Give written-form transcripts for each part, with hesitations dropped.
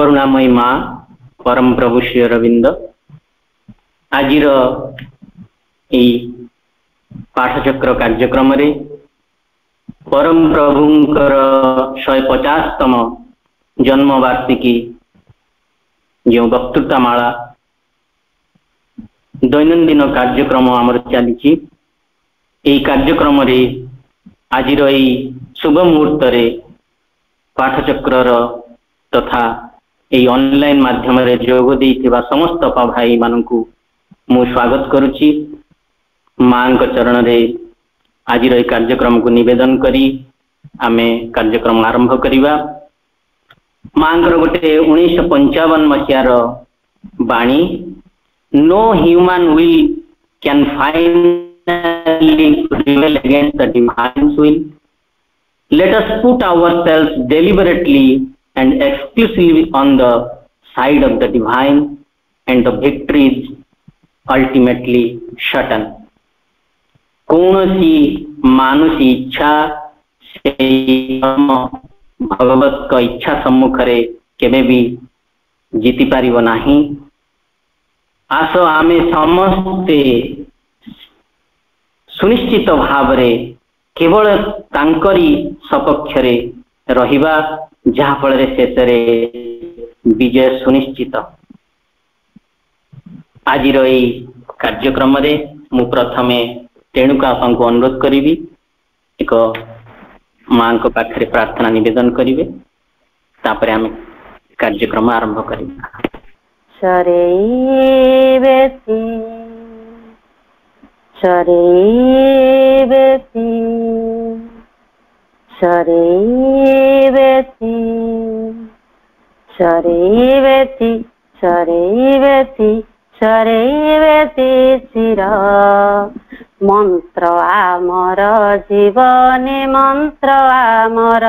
करुणामयी माँ परम प्रभु श्री अरविंद आज पाठचक्र कार्यक्रम रे परम प्रभुंकर 150तम जन्म वार्षिकी जो वक्तृता माला दैनंदिन कार्यक्रम आमर चली कार्यक्रम रे आज शुभ मुहूर्त रे पाठचक्र तथा ये ऑनलाइन माध्यम रे जोग देइथिबा समस्त भाई मानकु मु स्वागत करुछि। मां चरण रे आज कार्यक्रम को निवेदन करी आमे कार्यक्रम आरंभ करिबा। मां गोटे 1955 मसीहार बाणी no human will can finally prevail against the divine will. Let us put ourselves deliberately and exclusively on the side of the divine, and the victory is ultimately certain. कौनसी मानुषी इच्छा से भगवत का इच्छा सम्मुख रे केबे भी जीति पारिबो नाही। आस आमे समस्ते सुनिश्चित भाव रे केवल तांकरी सपक्ष रे रहिबा जहा फल शेष विजय सुनिश्चित। आज कार्यक्रम रे मु प्रथमे तेणुका को अनुरोध करी एक मां को पाखरे प्रार्थना निवेदन करिवे, तापरे आमे कार्यक्रम आरंभ करिबा। शरीवेति शरीवेति शरीवेति शरीवेति शरीवेति शरीवेति चिर मंत्र आमर जीवनी मंत्र आमर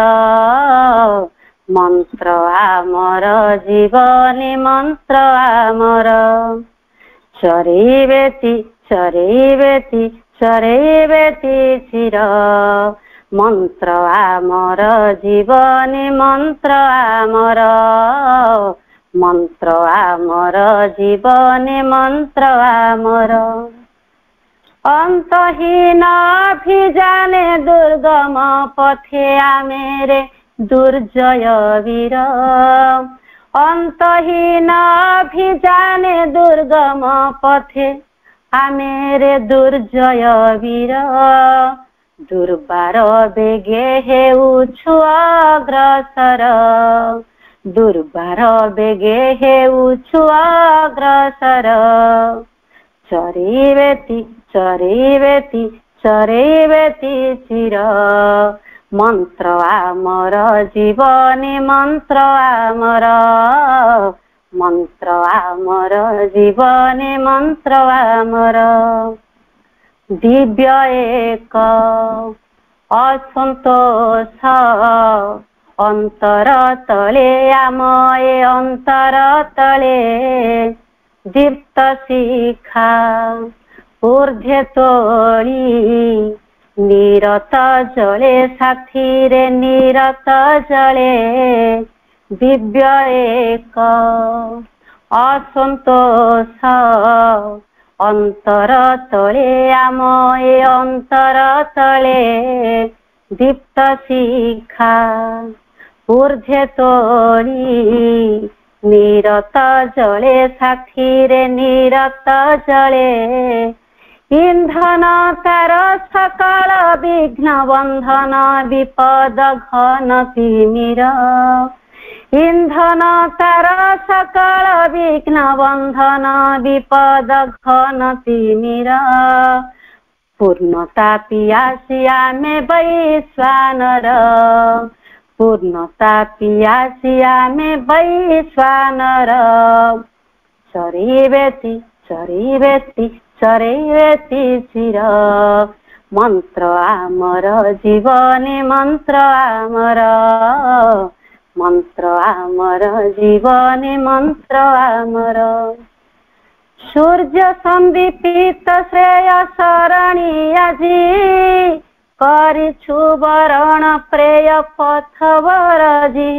मंत्र आमर जीवनी मंत्र आमर शरीवेति शरीवेति शरीवेति चिर मंत्र आमर जीवनी मंत्र आमर मंत्र आमर जीवनी मंत्र आमर अंतहीन अभिजाने दुर्गम पथे आमेरे दुर्जय वीर। अंतहीन अभिजाने दुर्गम पथे आमेरे दुर्जय वीर। दुर्बार बेगे हेउछु अग्रसर दुर्बार बेगे हेउछु अग्रसर चरीवेति चरीवेति चरीवेति चिर मंत्र आमर जीवनी मंत्र आमर मंत्र आमर जीवनी मंत्र आमर दिव्य एक असंतोष अंतर तले आमये अंतर तले दीप्त शिखा ऊर्ध्वे तोली निरत जले साथी रे निरत जले दिव्य एक असंतोष अंतर तले आमये अंतर तले दीप्त शिखा ऊर्ध्वे तोली निरत जले साथी रे निरत जले इंधन तार सकल विघ्न बंधन विपद घन तिमिर। इंधन तार सकल विघ्न बंधन विपद घन तिमिर। पूर्णता पियासी आमे वैश्वानर पूर्णता पियासी आमे वैश्वानर चरीवेति चरीवेति चरीवेति चिर मंत्र आमर जीवनी मंत्र आमर मंत्र आमर जीवनी मंत्र आमर सूर्य संदीपित श्रेय सरणी आजी करिछु वरण प्रेय पथ वरजी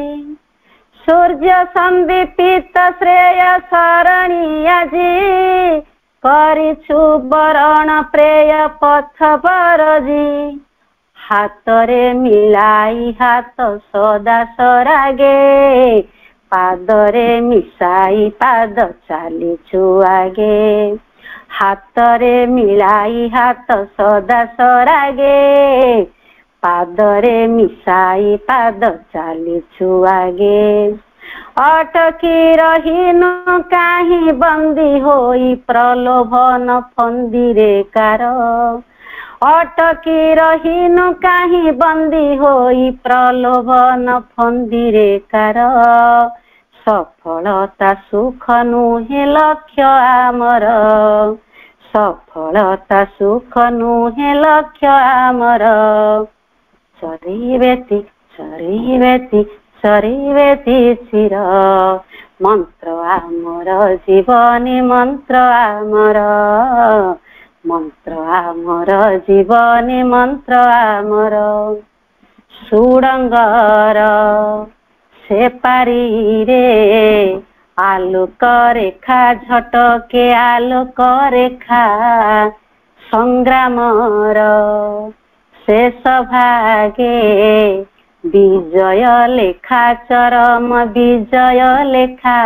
सूर्य संदीपित श्रेय सरणी आजी करिछु बरण प्रेय पथ बरजी हातरे मिलाई हाथ सदा सरागे पादरे मिसाई पाद चालिछु आगे हातरे मिलाई हाथ सदा सरागे पादरे मिसाई पाद चालिछु आगे अटकी रहिनु काहीं बंदी होई प्रलोभन फंदीरे कार अटकी रहिनु काहीं बंदी होई प्रलोभन फंदीरे कार सफलता सुख नुहे लक्ष्य आमर सफलता सुख नुहे लक्ष्य आमर चरिबेती चरिबेती चरिबेती चिर मंत्र आमर जीवनी मंत्र आमर मंत्र आमर जीवनी मंत्र आमर सुडंगर से पारी रे आलोक रेखा झटके आलोक रेखा संग्रामर शेष भागे विजय लेखा चरम विजय लेखा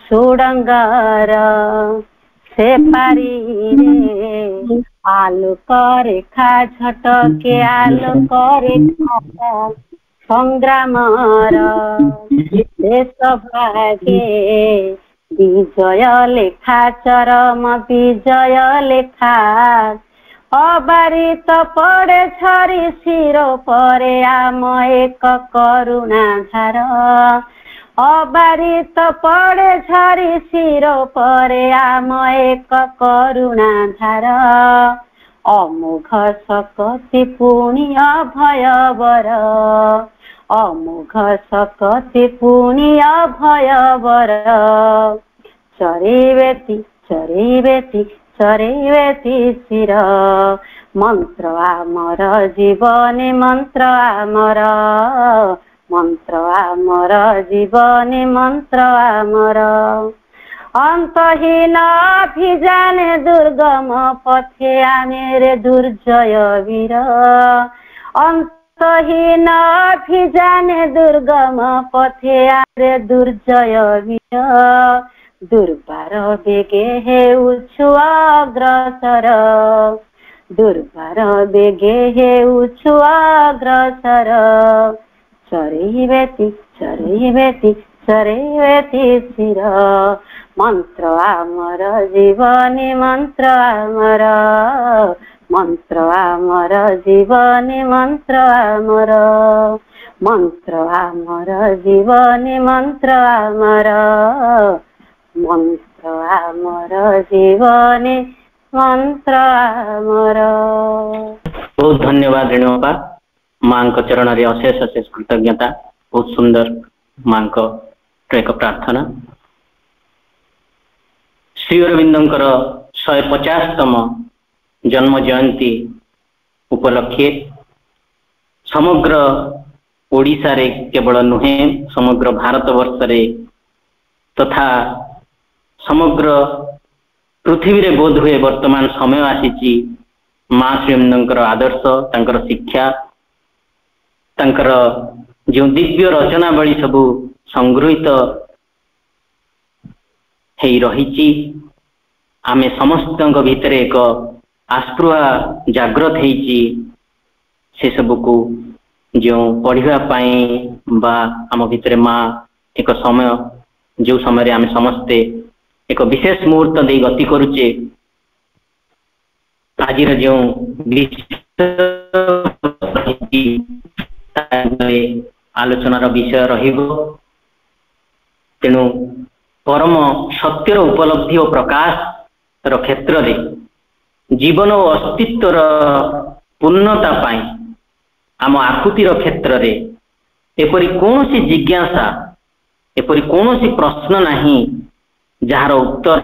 सुडंगर से पारी रे आलोक रेखा झटके आलोक रेखा संग्रामर शेष भागे विजय लेखा चरम विजय लेखा अबारित पड़े छरी शिर परे आम एक करुणा धार अबारित पड़े छरी शिर परे आम एक करुणा धार अमोघ सकति पुण्य अभयवर अमोघ सकति पुण्य अभयवर चरिबेती चरिबेती चरिबेती चिर मंत्र आमर जीवनी मंत्र आमर मंत्र आमर जीवनी मंत्र आमर अंतहीन अभिजाने दुर्गम पथे आमेरे दुर्जय वीर अंतहीन अभिजाने दुर्गम पथे आमेरे दुर्जय वीर दुर्बार बेगे हेउछु अग्रसर दुर्बार बेगे हेउछु अग्रसर चरिबेती चरिबेती चरिबेती चिर मंत्र आमर जीवनी मंत्र आमर मंत्र आमर जीवनी मंत्र आमर मंत्र आमर जीवनी मंत्र आमर मंत्र आमर जीवनी मंत्र आमर। बहुत धन्यवाद रेणुका माँ चरण रे अशेष अशेष कृतज्ञता। बहुत सुंदर माँ एक प्रार्थना। श्री अरविंदंकर 150तम जन्म जयंती उपलक्षे समग्र ओडिशा रे केवल नुहे समग्र भारत वर्ष रे तथा समग्र पृथ्वी रे बोध हुए वर्तमान समय आसीची माँ श्री अरविंदंकर आदर्श तांकर शिक्षा तांकर जो दिव्य रचनावली सबू संगृहित हेई रहिची आमे समस्त भितर एक आस्पृहा जागृत हेची से सबू को जो पढ़िबा पाई बा आम भितर माँ एक समय जो समय आमे समस्ते एक विशेष मुहूर्त दे गति करुचे आज जो आलोचनार विषय रहिबो तेणु परम सत्यर उपलब्धि और प्रकाश रो क्षेत्र रे जीवन और अस्तित्वर पूर्णता पाई आम आकृतिर क्षेत्र रे एपरी कौनसी जिज्ञासा एपरी कौनसी प्रश्न नहीं जार उत्तर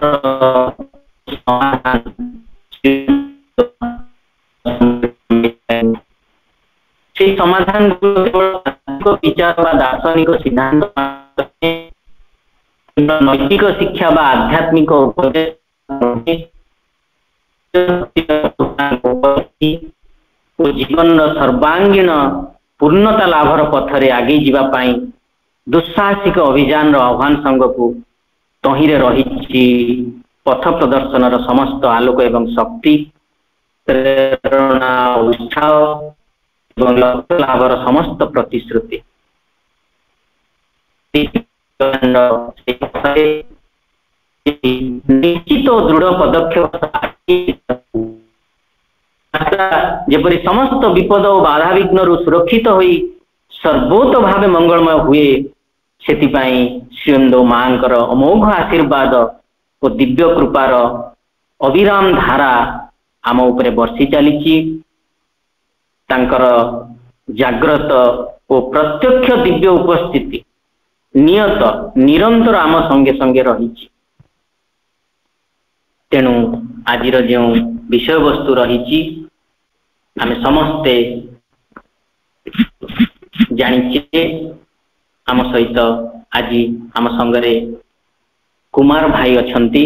से समाधान सामाजिक विचार व दार्शनिक सिद्धांत नैतिक शिक्षा व आध्यात्मिक उपदेश जीवन सर्वांगीण पूर्णता लाभर पथरे आगे जीवा पाई दुस्साहसिक अभियान आह्वान संग को तहिरे रही पथ प्रदर्शन समस्त आलोक एवं शक्ति प्रेरणा उत्साह एवं लक्ष्य लाभर समस्त प्रतिश्रुति निश्चित दृढ़ पदक्षेप जेपरी समस्त विपद और बाधा विघ्न सुरक्षित होई सर्वोत भाव मंगलमय हुए सेतिपाई श्रीअंदो मांकर अमोघ आशीर्वाद और दिव्य कृपार अविराम धारा आम उपरे बर्षि चली तांकर जाग्रत और प्रत्यक्ष दिव्य उपस्थिति नियत निरंतर आम संगे संगे रही। तेणु आजिर जो विषय वस्तु रही आम समस्ते जानिचे आम सहित आज आम संगरे कुमार भाई अछंती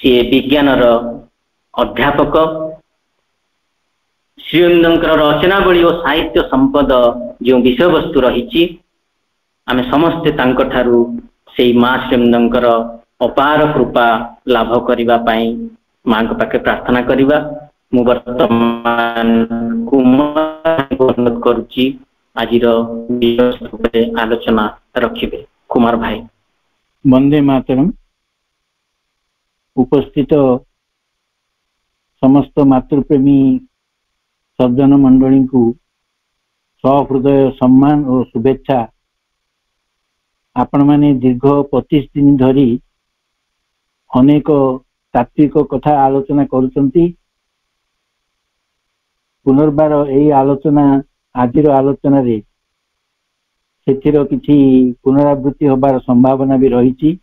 सी विज्ञानर अध्यापक श्रीअरविंदर रचनावली और साहित्य संपद जो विषय वस्तु रही आम समस्ते तांको ठारू से माँ श्रीअरविंदर अपार कृपा लाभ करने माँ के पाखे प्रार्थना करवा। मु वर्तमान अनुरोध करुच्ची आज आलोचना रखिबे कुमार भाई। वंदे मातरम। उपस्थित समस्त मातृप्रेमी सज्जन मंडली को सहृदय सम्मान और शुभेच्छा। आपण माने दीर्घ 25 दिन धरी अनेक तात्विक कथा आलोचना करुचंती। पुनर्बार यही आलोचना आजिर आलोचना रे सेथिर किछि पुनरावृत्ति होबार संभावना भी रही।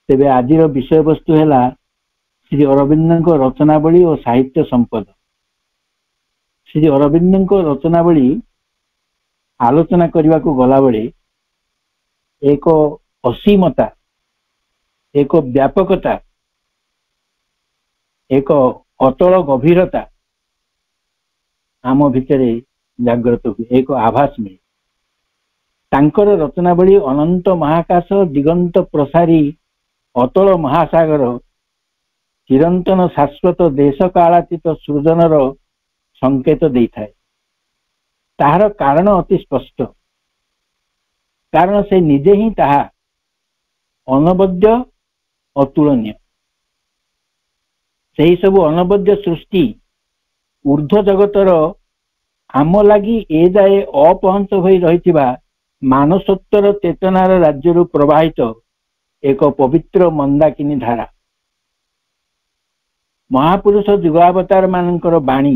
तेबे आजिर विषय वस्तु है श्री अरविंद रचनावली और साहित्य संपद। श्री अरविंद रचनावली आलोचना करने को गला बेले एक असीमता, एक व्यापकता, एक अतल गभीरता आम भितरे जागृत हुए, एक आभास मिले। तांकर रचनावली अनंत महाकाश दिगंत प्रसारी अतल महासागर चिरंतन शाश्वत देश कालातीत सृजनर संकेत देता है। ताहार कारण अति स्पष्ट, कारण से निजे ही ताहा अनबद्य अतुलनीय। सही सबु अनबद्य सृष्टि ऊर्ध्व जगतर आम लगी ए जाए अपहंस हो रही मानसोत्तर चेतनार राज्य प्रवाहित एक पवित्र मंदाकिनी धारा। महापुरुष जुगावतार मानकर बाणी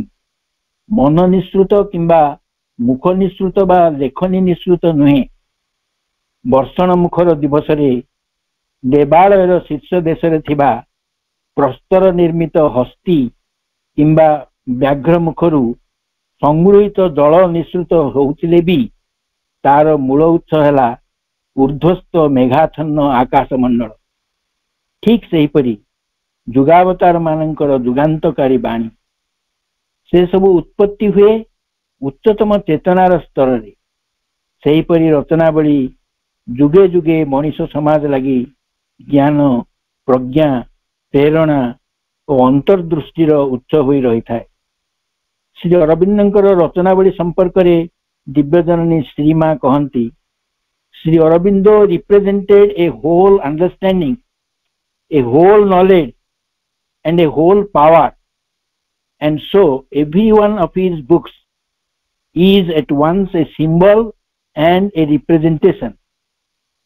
मन निश्रुत किंबा मुख निश्रुत बा लेखनी निश्रुत नुहे। वर्षण मुखर दिवस देवालयर शीर्ष देश प्रस्तर निर्मित हस्ती किंबा व्याघ्र मुखरू संगृहित जल निश्रुत होउथिले भी तार मूल उत्स है ऊर्ध्वस्त मेघाच्छन्न आकाश मंडल। ठीक से हीपरी जुगावतार मानकर जुगांतकारी बाणी से सब उत्पत्ति हुए उच्चतम चेतनार स्तर रे। सेहीपरि रचनावली जुगे जुगे मनीष समाज लगी ज्ञान प्रज्ञा प्रेरणा और अंतर्दृष्टिर उत्स हो रही था। श्री अरविंदर रचनावली संपर्क में दिव्यजननी श्रीमा कहती, Shri Aurobindo represented a whole understanding, a whole knowledge and a whole power, and so every one of his books is at once a symbol and a representation.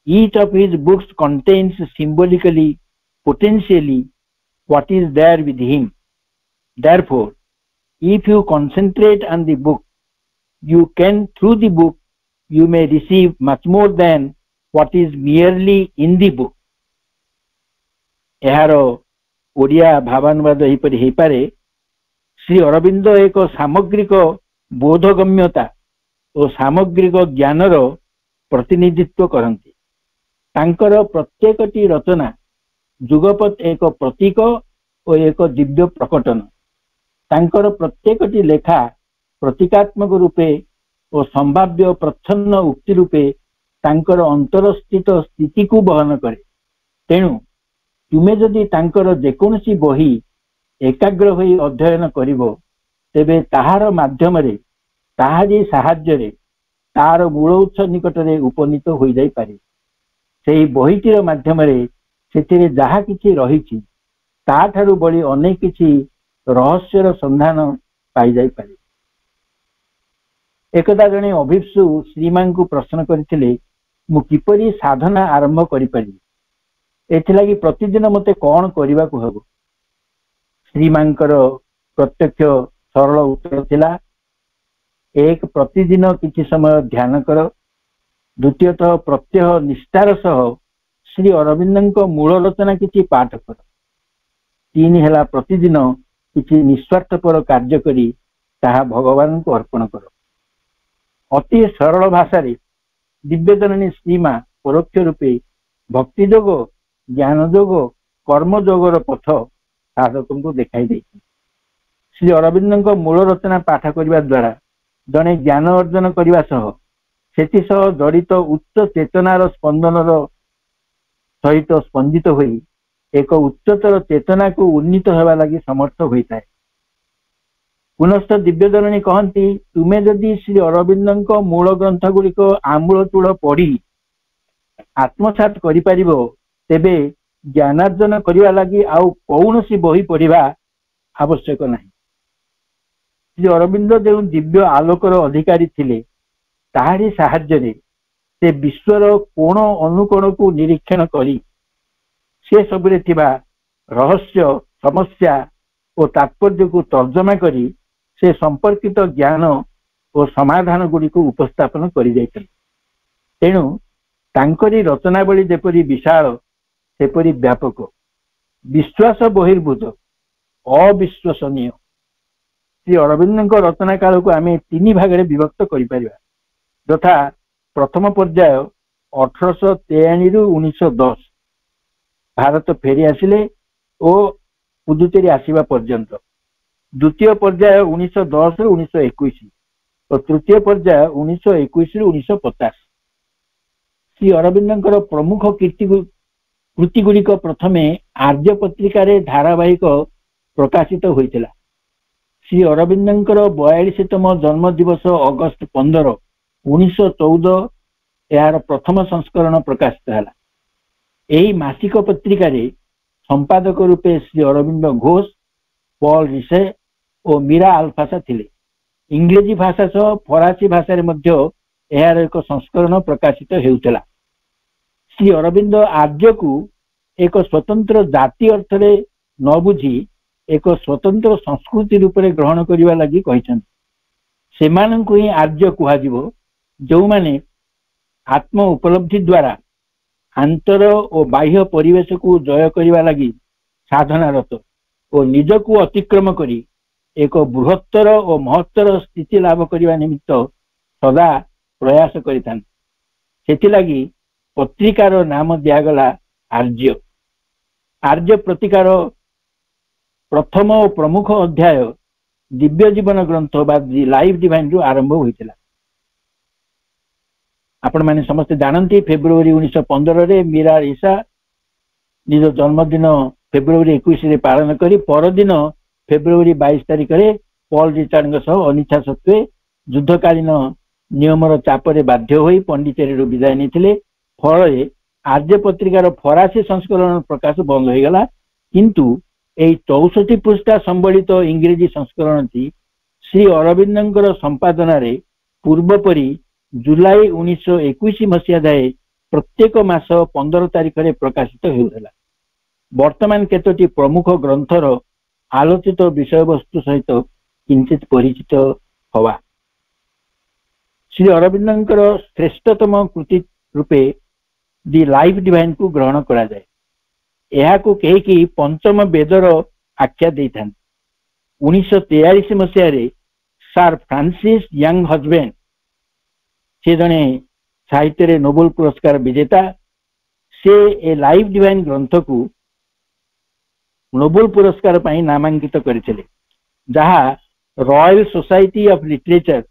Each of his books contains symbolically, potentially, what is there with him. Therefore, if you concentrate on the book, you can, through the book, you may receive much more than what is merely in the book. एहारो ओडिया भावानुवाद एहीपरि हेपारे। श्री अरविंद एक सामग्रिक बोधगम्यता ଓ ସାମଗ୍ରିକ ଜ୍ଞାନର ପ୍ରତିନିଧିତ୍ୱ କରନ୍ତି। ତାଙ୍କର ପ୍ରତ୍ୟେକଟି ରଚନା ଯୁଗପତ୍ ଏକ ପ୍ରତୀକ ଓ ଏକ ଦିବ୍ୟ ପ୍ରକଟନ। ତାଙ୍କର ପ୍ରତ୍ୟେକଟି ଲେଖା ପ୍ରତୀକାତ୍ମକ ରୂପେ ଓ ସମ୍ଭାବ୍ୟ ପ୍ରଚ୍ଛନ୍ନ ଉକ୍ତି ରୂପେ ତାଙ୍କର ଅନ୍ତରସ୍ଥିତ ସ୍ଥିତିକୁ ବହନ କରେ। ତେଣୁ ତୁମେ ଯଦି ତାଙ୍କର ଯେକୌଣସି ବହି ଏକାଗ୍ର ହୋଇ ଅଧ୍ୟୟନ କରିବ, ତେବେ ତାହାର ମାଧ୍ୟମରେ, ତାହାରି ସାହାଯ୍ୟରେ ତାହାର ମୂଳ ଉତ୍ସ ନିକଟରେ ଉପନୀତ ହୋଇଯାଇପାରେ। ସେହି ବହିଟିର ମାଧ୍ୟମରେ ସେଥିରେ ଯାହା କିଛି ରହିଛି ତାଠାରୁ ବଳି ଅନେକ କିଛି ରହସ୍ୟର ସନ୍ଧାନ ପାଇଯାଇପାରେ। एकदा जड़े अभिप्सु श्रीमां को प्रश्न करथिले, मु किपरि साधना आरंभ करि पारि, एथिलागि प्रतिदिन मते कौन करबा को हबो। श्रीमांकर प्रत्यक्ष सरल उत्तर थिला, एक प्रतिदिन किछि समय ध्यान कर, द्वितीयतः प्रत्यह निष्ठार सह श्री अरविंदଙ୍କ मूल रचना किछि पाठ कर, तीन हेला प्रतिदिन किछि निस्वार्थपर कार्य करी ताहा भगवान को अर्पण कर। अति सरल भाषा रे दिव्यजननी श्रीमा परोक्ष रूपे भक्ति जोग, ज्ञान जोग, कर्म जोगर पथ साधकों को देखाई देछि। श्री अरविंदଙ୍କ मूल रचना पाठ करने द्वारा जड़े ज्ञान अर्जन करने सह सेति सह जड़ित उच्च चेतनार स्पंदनर सहित स्पंदित होई एक उच्चतर चेतना को उन्नीत होगा लगी समर्थ होता है। पुनश्च दिव्यजननी कहती, तुमे जदि श्री अरविंदଙ୍କ मूल ग्रंथ गुड़िक आमूल चूड़ पढ़ी आत्मसात करिपारिबो, तेबे ज्ञानार्जन करने लगी आउ कौनसी बही पढ़ा आवश्यक नहीं। श्री अरविंद जो दिव्य आलोकर अधिकारी थिले, ताहारी साहाय्य से विश्वर कोण अनुकोण को निरीक्षण करी से सबरे थिबा रहस्य, समस्या और तात्पर्य को तर्जमा करी से संपर्कित ज्ञान और समाधान गुड़ी को उपस्थापन करि जाइथिले। तेणु तांकरी रचनावली जेपरी विशाल सेपरी व्यापक, विश्वास बहिर्भूत, अविश्वसनीय। श्री अरविंदଙ୍କ रचना काल को आम तीन भाग में विभक्त करिपारिबा, यथा प्रथम पर्याय 1883 रु 1910 भारत फेरी आसिले और पुदुचेरी आसिबा पर्यंत, द्वितीय पर्याय 1910 रु 1921 और तृतीय पर्याय 1921 रु 1950। श्री अरविंदଙ୍କର प्रमुख कृति गुड़िक प्रथमे आर्य पत्रिकार धारावाहिक प्रकाशित होइतिला। श्री अरविंदଙ୍କର 42तम जन्म दिवस अगस्त 15, 1914 यार प्रथम संस्करण प्रकाशित है। यही मासिक पत्रिकार संपादक रूपे श्री अरविंद घोष, पॉल रिसे और मीरा अल्फासा थिले। इंग्रेजी भाषा सह फरासी भाषा यार एक संस्करण प्रकाशित हेउतला। श्री अरविंद आर्य को एक स्वतंत्र जाति अर्थ रे न बुझी एक स्वतंत्र संस्कृति रूप में ग्रहण करने लगी कहते, सेमानंकु ही आर्य कुहाजिबो जो माने आत्म उपलब्धि द्वारा आंतर और बाह्य परिवेश को जय करने लगी साधनारत और निज को अतिक्रम करी एक बृहत्तर और महत्तर स्थिति लाभ करने निमित्त सदा प्रयास करिथान। सेथिलागी पत्रिकार नाम दियागला आर्य। आर्य पत्रिकार प्रथम और प्रमुख अध्याय दिव्य जीवन ग्रंथ बा लाइफ डिवाइन रु आरंभ होइतिला। आपण माने समस्त जानती, फेब्रुआरी 1915 रे मीरा ईसा निज जन्मदिन फेब्रुआरी 21 रे पालन करी परदिन फेब्रुआरी 22 तारिख रे पॉल रिचार्ड सह अनिच्छा सत्वे युद्धकालीन नियमर चापरे बाध्य होई पंडिचेरी रु विदाय नेथिले। फल आर्य पत्रिकार फरासी संस्करण प्रकाश बंद हो गला, किंतु एई 64 पृष्ठा संबलित इंग्रेजी संस्करण श्री अरविंदଙ୍କର संपादन रे पूर्वपरी जुलाई 1921 मसीहा जाए प्रत्येक मास 15 तारिख रे प्रकाशित हेउथला। वर्तमान केतोटी प्रमुख ग्रंथर आलोचित विषय वस्तु सहित किंचित परिचित हवा। श्री अरविंदଙ୍କର श्रेष्ठतम कृति रूपे दि लाइफ डिवाइन को ग्रहण करा जाए। यह को कहीकि पंचम वेदर आख्या देता। 1943 मसीह सार फ्रांसिस यंग हजबैंड से जड़े साहित्य नोबेल पुरस्कार विजेता। से ए लाइफ डिवाइन ग्रंथ को नोबेल पुरस्कार पर नामांकित करथिले, जहा रॉयल सोसाइटी ऑफ लिटरेचर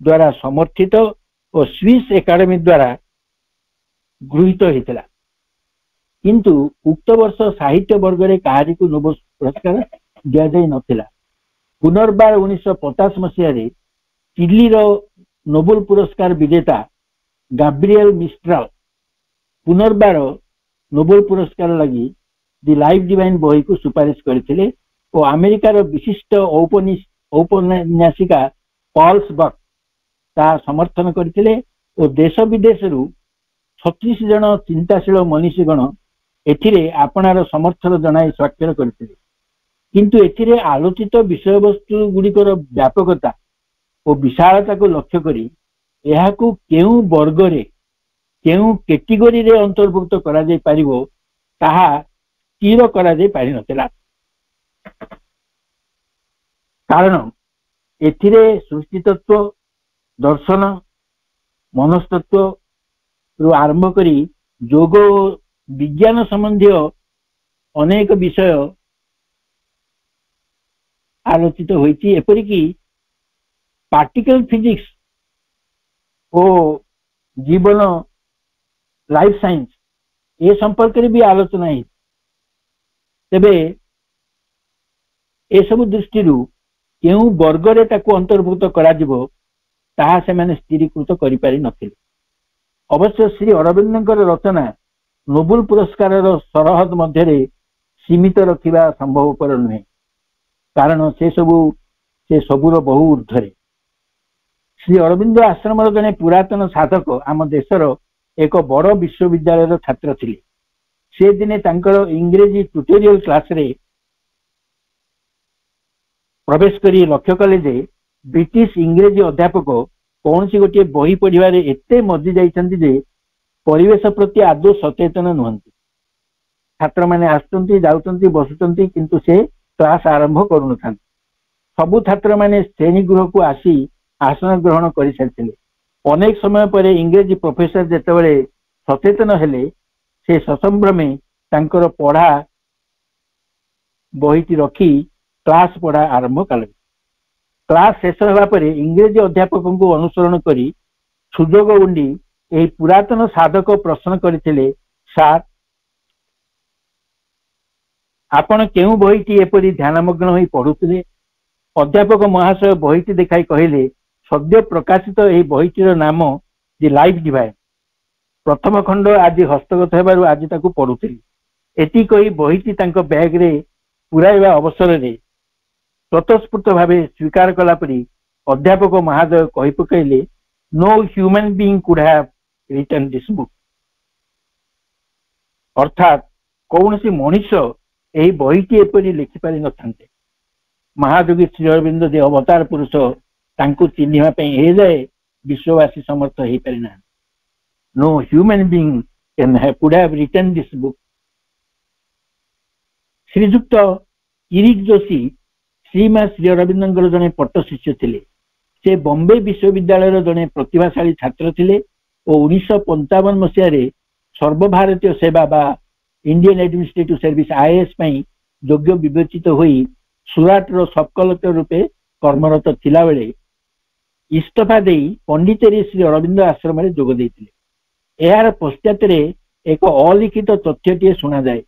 द्वारा समर्थित और स्विस एकेडमी द्वारा गृहीत होता। किंतु उक्त वर्ष साहित्य वर्ग में कहारी को नोबेल पुरस्कार दि जाई नथिला। पुनर्बार 1950 मसीह चिली नोबेल पुरस्कार विजेता गैब्रिएल मिस्ट्राल पुनर्बार नोबेल पुरस्कार लगी दि लाइफ डिवाइन बही को सुपारिश करथिले और अमेरिकार विशिष्ट औपन्यासिका पॉल्स बक ता समर्थन करथिले और देश विदेश 36 जन चिंताशील मनीषीगण एथिरे आपणार समर्थन जनाई स्वाक्षर करथिले। किंतु एथिरे आलोचित विषय वस्तु गुड़िकर व्यापकता और विशालता को लक्ष्य करी एहाकू केउ वर्ग रे केउ कैटेगरी रे अंतर्भुक्त करा जाय परिबो ताहा स्थिर करा जाय पारि नथिला। कारण एथिरे सृष्टि तत्व, दर्शन, मनस्तत्व रु आरंभ करी योग विज्ञान संबंधी अनेक विषय आलोचित होइछि। एपरिकी पार्टिकल फिजिक्स और जीवन लाइफ साइंस ए संपर्क रे भी आलोचना है। तेबे ए सब दृष्टि केउ वर्ग रे ताकू अंतर्भुक्त करा जिवो ताहा से माने स्थिरीकृत करि पारि नथिले। अवश्य श्री अरविंदर रचना नोबेल पुरस्कार सरहद मध्य सीमित रखा संभवपर नुहे, कारण से सबूर बहु ऊर्धरे। श्री अरविंद आश्रम जने पुरातन साधक आम देशर एक बड़ विश्वविद्यालय छात्र थिले। से दिने तांकर इंग्रेजी ट्यूटोरियल क्लास रे प्रवेश करी लक्ष्य कले जे ब्रिटिश इंग्रेजी अध्यापक कौन सी गोटे बही पढ़िबार एते मजी जाइछन्ति जे परिवेश प्रति आदौ सचेतन नुहंती। छात्र माने आसुचन्ति जाउचन्ति बसुचन्ति किंतु से क्लास आरंभ करू नथांती। सबु छात्र माने श्रेणी गृह को आसी आसन ग्रहण कर सारिथिले। अनेक समय पर इंग्रेजी प्रोफेसर जेतेबेले सचेतन हेले से ससंभ्रमे तांकर पढ़ा बहीटी रखी क्लास पढ़ा आरंभ कले। क्लास शेष होगा पर इंग्रेजी अध्यापक को अनुसरण करी सुजोग उंडी एही पुरातन साधक प्रश्न करथिले, सार आपण केउ बहीटी एपरी ध्यानमग्न होई पढ़ुथिले? अध्यापक महाशय बहीटी देखाई कहिले, सद्य प्रकाशित एही बहीटीर नाम दि लाइफ डिवाइन। प्रथम खंड आज हस्तगत हेबारु आज ताकू पढ़ुथिली। एति कही बहीटी तांको बैग रे पुराइबा अवसर रे स्वतस्फूर्त भावे स्वीकार कला परी अध्यापक महाशय कहि पकैले, no human being could have written this book. अर्थात कौन सी मनुष्य यही बहीटी एपरी लिखि पारि नथान्ते। महायोगी श्री अरविंद जे अवतार पुरुष तांको चिन्हिबा पई ए जाए विश्ववासी समर्थ हेई पारि ना। No human being could have written this book. श्रीजुक्त किरीट जोशी श्रीमा श्री अरविंदर जने पट्ट शिष्य थिले। से बॉम्बे विश्वविद्यालय जने प्रतिभाशाली छात्र थिले और 1955 मसीह सर्वभारतीय सेवा बा इंडियन एडमिनिस्ट्रेटिव सर्विस IAS पई योग्य विवेचित होई सुराट रो सब कलेक्टर रूपे कर्मरत थिला बेले इस्तफा देई पंडिचेरी श्री अरविंद आश्रम रे जोग देथिले। एहार पश्चात एक अलिखित तथ्यटीए शुणा जाए।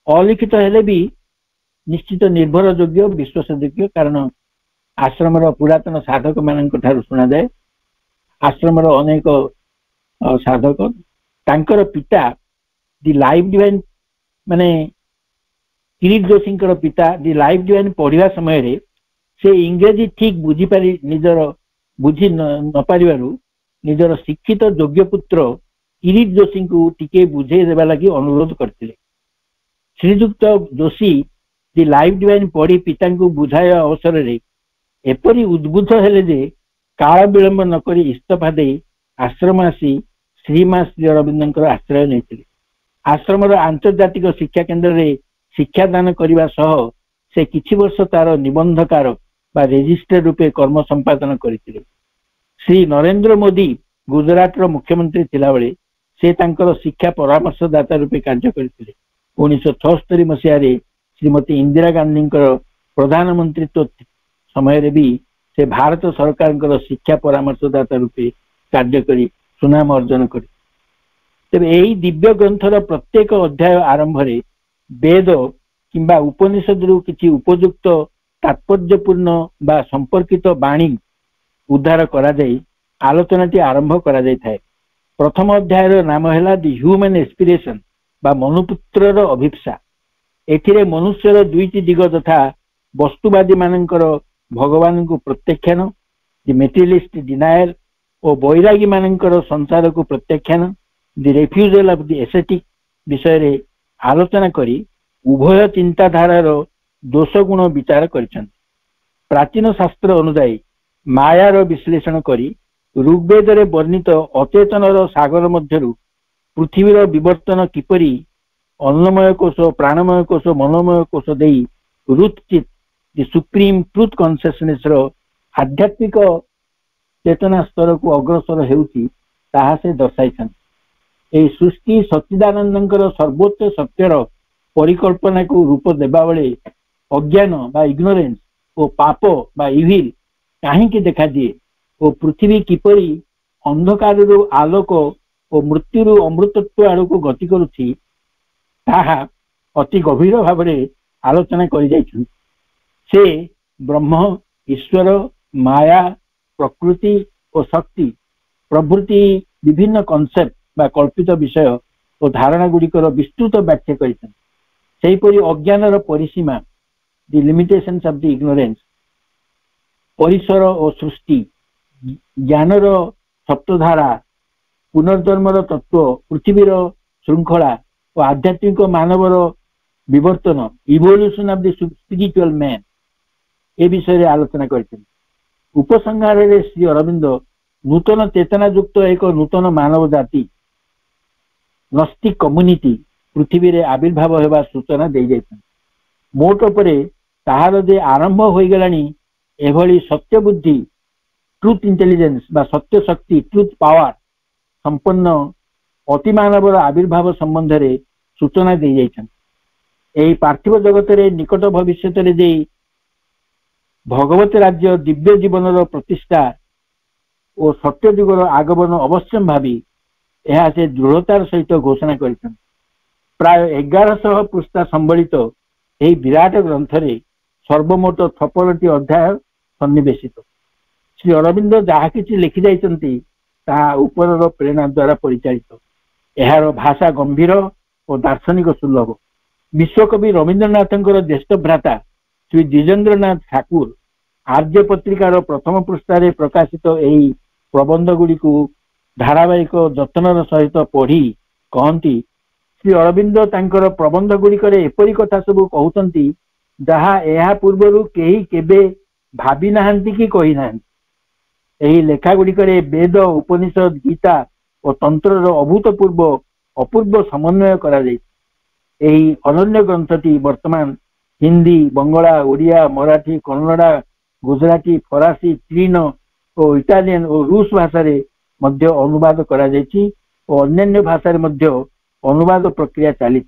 अलिखित हेले भी निश्चित निर्भर योग्य विश्वासयोग्य, कारण आश्रम पुरातन साधक मानक ठारू शुणा जाए। आश्रम अनेक साधक तांकर पिता दि लाइफ डिवाइन माने किरीट जोशी पिता दि लाइफ डिवाइन पढ़िया समय रे से इंग्रेजी ठीक बुझी पारि निजर बुझी न पारिबारु निजर शिक्षित योग्य पुत्र किरीट जोशी को टिके बुझे देबा लागि अनुरोध करथिले। श्रीजुक्त जोशी दि लाइफ डिवाइन पढ़ी पिता को बुझाय अवसर रे एपरी उद्बुद्ध हेले जे काल विलंब न करी इस्तफा दे आश्रम आसी श्रीमा श्री अरविंदर आश्रय नहीं। आश्रम आंतर्जातिक शिक्षा केन्द्र रे शिक्षादान करने सह से किछि वर्ष तार निबंधकार बा रेजिस्ट्रार रूपे कर्म संपादन करथिले। श्री नरेंद्र मोदी गुजरात मुख्यमंत्री थिला बेले से तांकर शिक्षा परामर्शदाता रूपे कार्य करथिले। 1976 मसीह श्रीमती इंदिरा गांधी प्रधानमंत्रीत्व समय भी से भारत सरकार शिक्षा परामर्शदाता रूपे कार्य करी सुनाम अर्जन कर। तेज यही दिव्य ग्रंथर प्रत्येक अध्याय आरंभ रे वेद किंबा उपनिषद रु किछि उपयुक्त तात्पर्यपूर्ण बा संपर्कित वाणी उद्धार करा जाई आलोचनाटी आरंभ करा जाई थाए। प्रथम अध्याय नाम है दि ह्यूमन एस्पिरेशन बा मनुपुत्रर अभिप्सा। एथिरे मनुष्यर दुईटी दिग तथा वस्तुवादी मानकर भगवान को प्रत्याख्यान दि मेटेरियलिस्ट डिनायल और बैरागी मानकर संसार को प्रत्याख्यान दि रेफ्यूजल ऑफ दि एस्थेटिक विषय रे आलोचना करी उभय चिंताधारार दोष गुण विचार करिसेंति। प्राचीन शास्त्र अनुसार मायार विश्लेषण करी ऋग्वेद रे वर्णित अचेतनर सागर मध्यरु पृथ्वीर विवर्तन किपरि अन्नमय कोश प्राणमय कोश मनोमय कोश देई रूट चित दि सुप्रीम ट्रुथ कॉन्शियसनेस रो आध्यात्मिक चेतना स्तर को अग्रसर हेउची ताहा से दर्शाइछन। ए सृष्टि सच्चिदानंदंकर सर्वोच्च सत्यर परिकल्पना को रूप देबा बेले अज्ञान बा इग्नोरेंस और पाप बा इविल काहेकि देखा दिए और पृथ्वी किपरि अंधकार आलोक और मृत्यु अमृतत्व आड़ को गति करुछि ताहा अति गभीर भाव में आलोचना कर जाइछन। से ब्रह्म ईश्वर माया प्रकृति और शक्ति प्रभृति विभिन्न कॉन्सेप्ट बा कल्पित विषय और धारणा गुड़िकर विस्तृत व्याख्या करिछन। सेहीपरि अज्ञानर परिसीमा दि लिमिटेशंस ऑफ दि इग्नोरेंस परिसर और सृष्टि ज्ञानर सप्तधारा पुनर्जन्मर तत्व पृथ्वीर श्रृंखला और आध्यात्मिक मानवर विवर्तन evolution of the spiritual man ए विषय रे आलोचना करछन। उपसंहार रे श्री अरविंद नूतन चेतना युक्त एक नूतन मानव जाति नस्तिक कम्युनिटी पृथ्वी रे आविर्भाव हेबा सूचना दे जाइछन। मोट उपरे ताहार जे आरंभ होई गलानी एभली सत्य बुद्धि ट्रुथ इंटेलिजेंस बा सत्य शक्ति ट्रुथ पावर संपन्न अतिमानवर आविर्भाव संबंध रे सूचना दे जाइछन। एही पार्थिव जगत रे निकट भविष्य रे जे भगवत राज्य दिव्य जीवन प्रतिष्ठा और सत्य युगर आगमन अवश्य भावी यह से दृढ़तार सहित घोषणा करिछन। प्राय 1100 पृष्ठा संबलित यही विराट ग्रंथ रे सर्वमोट 56टी अध्याय सन्निवेशित। श्री अरविंद जहा किछि लिखि जाइछन्ति ताहा उपरर प्रेरणा द्वारा परिचालित। एहार भाषा गंभीर और दार्शनिक सुलभ। विश्वकवि रवींद्रनाथंकर ज्येष्ठ भ्राता श्री द्विजेंद्रनाथ ठाकुर आर्य पत्रिकार प्रथम पृष्ठारे प्रकाशित एही प्रबंध गुड़ी को धारावाहिक जत्नर सहित पढ़ी कहती श्री अरविंद तांकर प्रबंध गुड़िकर एपरी कथा सब कहते जहा एहा पूर्वरु केही केबे भाबी नाहंती कि कही नाहंती। एही लेखा गुड़िकर वेद उपनिषद गीता और तंत्रर अभूतपूर्व अपूर्व समन्वय करा जाय। एही अनन्य ग्रंथटी वर्तमान हिंदी बंगला ओडिया मराठी कन्नड़ा गुजराती फरासी चीन और इटालियन और रूस भाषा रे मध्य अनुवाद करा जायछि और अन्य भाषा रे मध्य अनुवाद प्रक्रिया चली।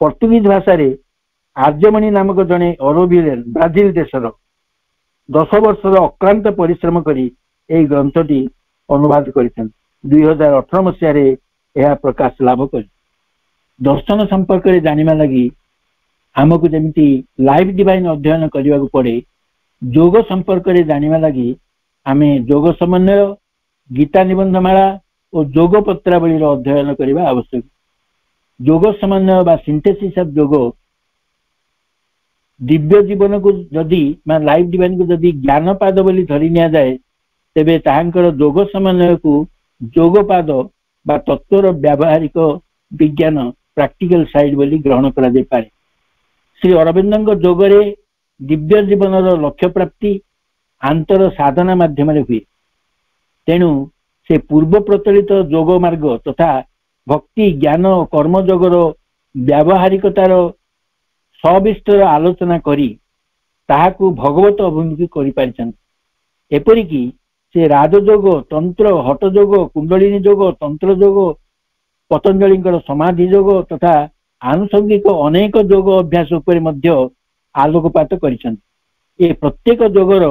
पोर्तुगीज भाषा रे आर्यमणि नामक जने अरोबिलेन ब्राजिल देशर 10 वर्षर अक्रांत परिश्रम करी एही ग्रंथटी अनुवाद करिसेन। 2018 मसीह रे यह प्रकाश लाभ करी। दर्शन संपर्क रे जानिमा लगी हमको जमिति लाइव डिवाइन अध्ययन करने को पड़े योग संपर्क रे जानिमा लगी आमे योग समन्वय गीता निबंधमाला और योग पत्रावली अध्ययन करने आवश्यक। योग समन्वय बा सिंथेसिस ऑफ योग दिव्य जीवन को जदि मैं लाइव डिवाइन को जदि ज्ञानपाद बोली धरी निया जाए तेबे ताहांकर योग समन्वय को योगपाद बा तत्वर व्यावहारिक विज्ञान प्रैक्टिकल साइड बोली ग्रहण करा जाय पारे। श्री अरविंदଙ୍କ ଯୋଗରେ दिव्य जीवनर लक्ष्य प्राप्ति आंतर साधना माध्यम हुए। तेणु से पूर्व प्रचलित योग मार्ग तथा भक्ति ज्ञान कर्म जोगर व्यावहारिकतार सविस्तर आलोचना करी ताहाकु भगवत अभिमुखी करि पारिछन। एपरिकी से राजयोग तंत्र हठयोग कुंडलिनी जोग तंत्र जोग पतंजलि समाधि जोग तथा आनुषंगिक अनेक जोग अभ्यास उपर मध्य आलोकपात करिसेंति। ए प्रत्येक जोगर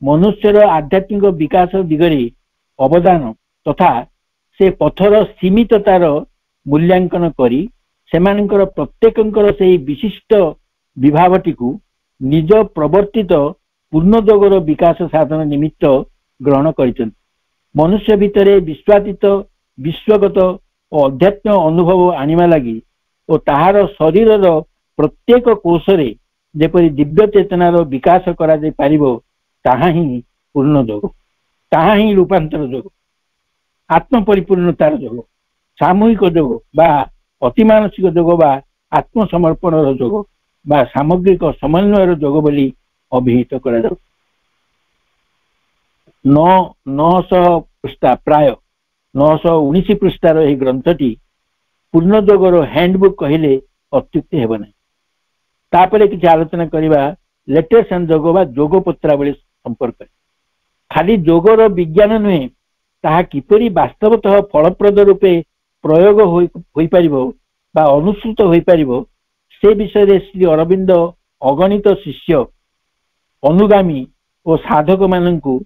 मनुष्यर आध्यात्मिक विकास दिगरे अवदान तथा से पथर सीमिततार मूल्यांकन करी सेमानकर प्रत्येकंकर से विशिष्ट विभावटी को निज प्रवर्तित पूर्ण जोगर विकास साधन निमित्त ग्रहण करिसेंति। मनुष्य भितरे विश्वातीत विश्वगत और अध्यात्म अनुभव आनिमा लगी और ताहार शरीर प्रत्येक कोशरे जेपरि दिव्य चेतनार विकास करा जाय पारिबो ताहा ही पूर्ण जोग, ताहा ही रूपांतर जोग, आत्म परिपूर्णतार जोग, सामूहिक जोग बा अतिमानसिक जोग बा आत्मसमर्पण जोग बा सामग्रिक समन्वयर जोग बोली अभिहित करा जाऊ। 900 पृष्ठा प्राय 919 पृष्ठार यह ग्रंथटी पूर्ण जोगर हैंडबुक कहले अत्युक्ति हेब नहीं। तापर किसी आलोचना करवा लेटेस्ट एंड जोग बा जोग पत्रावली संपर्क। खाली जोगर विज्ञान नुहे ताहा किपरि वास्तवतः फलप्रद रूपे प्रयोग होई परिबो बा अनुसृत होई परिबो से विषय श्री अरविंद अगणित शिष्य अनुगामी और साधक माननकु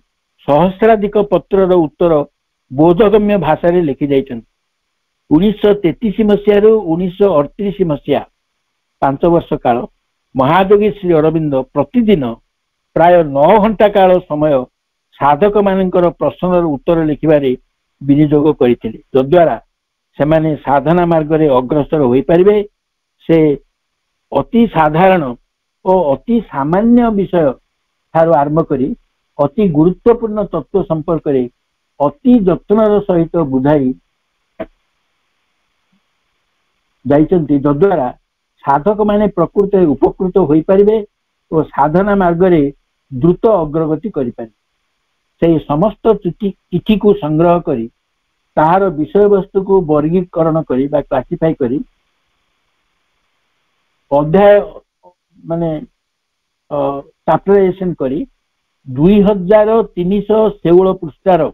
सहस्राधिक पत्रर उत्तर बोधगम्य भाषा रे लिखि जाइछन। 1933 मसीह 1938 मसीहा 5 वर्ष काल महायोगी श्री अरविंद प्रतिदिन प्राय 9 घंटा काल समय साधक मानकर प्रश्नर उत्तर लिखिबारे विनियोग करथिले, जद्वारा सेमाने साधना मार्ग रे अग्रसर होई परिबे। से अति साधारण और अति सामान्य विषय ठारो आरंभ करी अति गुरुत्वपूर्ण तत्व संपर्क रे अति जत्नर सहित बुझाई जाइचंती, जद्वारा साधक माने प्रकृत उपकृत होई परिबे और साधना मार्ग रे द्रुत अग्रगति करि परिबे। से समस्त चिठी को संग्रह करी ताहार विषय वस्तु को वर्गीकरण करी बा क्लासिफाई करी अध्याय माने चैप्टराइजेशन करी 2316 पृष्ठार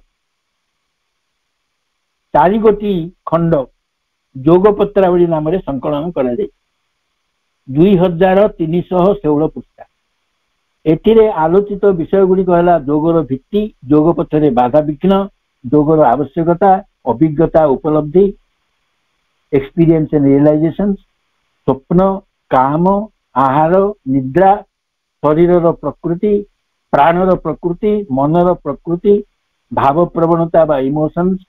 4 गोटी खंड जोग पत्रावली नाम रे संकलन करा जाय। 2316 पृष्ठा एथिरे आलोचित विषय गुडी कहला जोगर भित्ति, जोग पथरे बाधा विघ्न, जोगर आवश्यकता, अभिज्ञता उपलब्धि, एक्सपीरियंस एंड रियलाइजेशन, स्वप्न, काम, आहार, निद्रा, शरीर प्रकृति, प्राणर प्रकृति, मनर प्रकृति, भाव प्रवणता बा इमोशंस,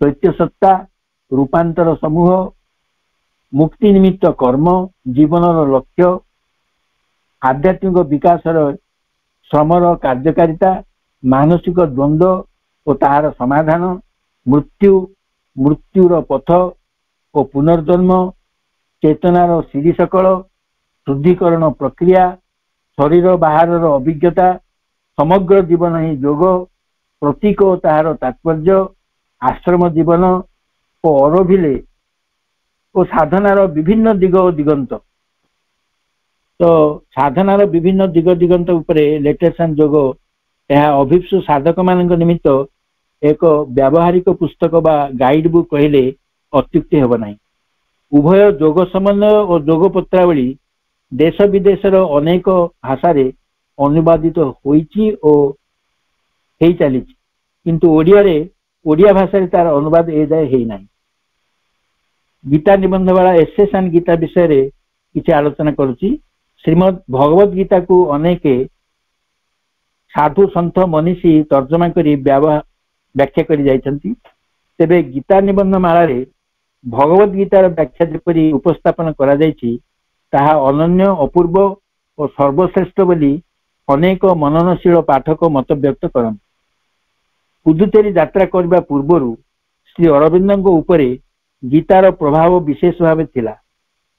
चैत्य सत्ता, रूपांतर समूह, मुक्ति निमित्त कर्म, जीवनर लक्ष्य, आध्यात्मिक विकासर श्रमर कार्यकारिता, मानसिक द्वंद्व और ताहार समाधान, मृत्यु, मृत्युर पथ और पुनर्जन्म, चेतनार सीढ़ी सकल, शुद्धिकरण प्रक्रिया, शरीर बाहर अभिज्ञता, समग्र जीवन ही योग, प्रतीक और ताहार तात्पर्य, आश्रम जीवन और अरभिले और साधनार विभिन्न दिग और दिगंत। तो साधनार विभिन्न दिग दिगंत उपरे लेटेशन जोग यह अभिप्सु साधक मान निमित्त एक व्यावहारिक पुस्तक बा गाइड बुक कहले अत्युक्ति हेब नहीं। उभय जोग समन्वय और जोग पत्रावली देश विदेशर अनेक भाषा रे अनुवादित होईची और हेई चलीची, किंतु ओडिया भाषा रे तार अनुवाद ए जाए हेई नहीं। गीता निबंध वाला एसेस एंड गीता विषय रे किसी आलोचना करुची। श्रीमद भगवत गीता को अनेक साधु संत मनीषी तर्जमा करी व्याख्या करी जाइछंती। तेबे गीता निबंध माला रे भगवत गीतार व्याख्या जेपरि उपस्थापन करा जाइछि ताहा अनन्य अपूर्व और सर्वश्रेष्ठ बोली अनेक मननशील पाठक मत व्यक्त करन। पुदुचेरी यात्रा करबा पूर्वरु श्री अरविंदଙ୍କ उपरे गीतार प्रभाव विशेष भाव थिला।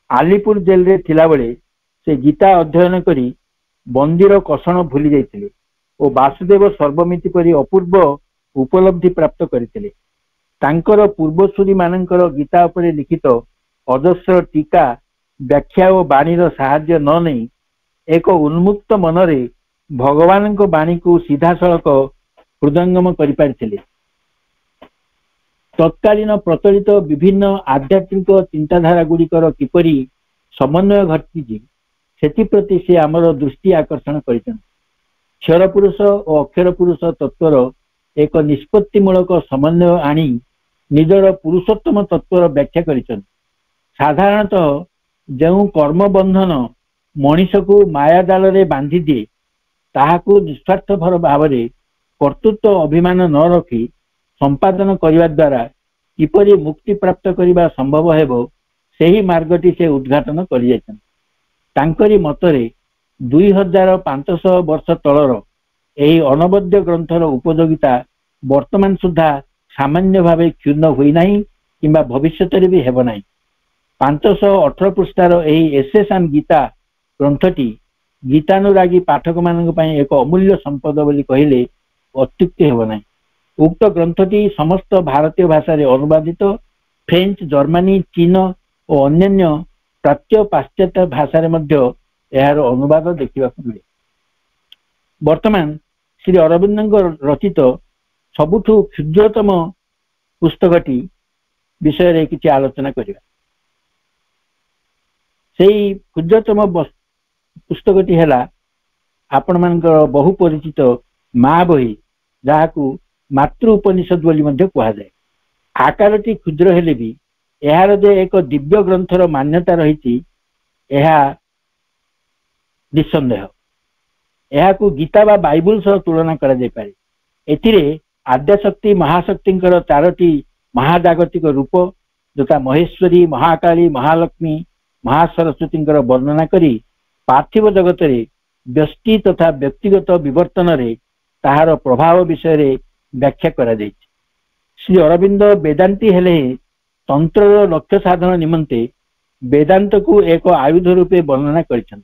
आलीपुर जेल रे थिला बेले से गीता अध्ययन करी बंदीर कषण भूली जाइथिले और वासुदेव सर्वमिति परि अपूर्व उपलब्धि प्राप्त करथिले। तांकर पूर्वसूरी मानकर गीता उपरे लिखित अजस्र टीका व्याख्या और बाणीर साहाय्य न नहीं एक उन्मुक्त मनरे भगवान बाणी को सीधा सड़क हृदयंगम करिपारिथिले। तत्कालीन प्रचलित विभिन्न आध्यात्मिक चिंताधारा गुड़िकर किपरि समन्वय घटी से से आमर दृष्टि आकर्षण करिछन। क्षर पुरुष और अक्षर पुरुष तत्वर एक निष्पत्तिमूलक समन्वय आनी निजर पुरुषोत्तम तत्वर व्याख्या करिछन। साधारणतः जो कर्म बंधन मनीष को माया जाल रे बांधी दिए ताहाकू निस्वार्थपर भाव कर्तृत्व अभिमान न रखी संपादन करने द्वारा किपरि मुक्ति प्राप्त करने संभव हेबो सेही मार्गटी से उद्घाटन करि मतरे 2500 वर्ष तलर यही अनवद्य ग्रंथर उपयोगिता वर्तमान सुधा सामान्य भाव क्षुण्ण हुई नहीं किंबा भविष्य भी हेब नहीं। 518 पृष्ठार यही एसेस एंड गीता ग्रंथटी गीतानुरागी पाठक मानक पई एक अमूल्य संपद बोली कहले अत्युक्ति हेब नहीं। उक्त ग्रंथटी समस्त भारतीय भाषा रे अनुवादित फ्रेंच, जर्मनी, चीन और अन्य प्राच्य पाश्चात्य भाषा रे मध्य यार अनुवाद देखा मिले। वर्तमान श्री अरविंद रचित सबुठु क्षुद्रतम पुस्तकटी विषय रे किछि आलोचना करिबा। सेही क्षुद्रतम पुस्तकटी हैला आपण मानकर बहु परिचित माँ बही जहाकू मातृ उपनिषद बोली मध्य कहा जाए। आकारटी क्षुद्र हेले भी यार जे एक दिव्य ग्रंथर मान्यता रही निसंदेह। यहाकू गीता बा बाइबल सह तुलना करा जाय पारे। एथिरे आद्याशक्ति महाशक्ति चारोटी महाजागतिक रूप तथा महेश्वरी, महाकाली, महालक्ष्मी, महासरस्वती वर्णना करी पार्थिव जगत रे व्यष्टि तथा व्यक्तिगत विवर्तन रे ताहार प्रभाव विषय रे व्याख्या करा जाय। श्री अरविंद वेदांती हेले तंत्र लक्ष्य साधन निमंते वेदांत को एक आयुध रूपे वर्णना करिछन।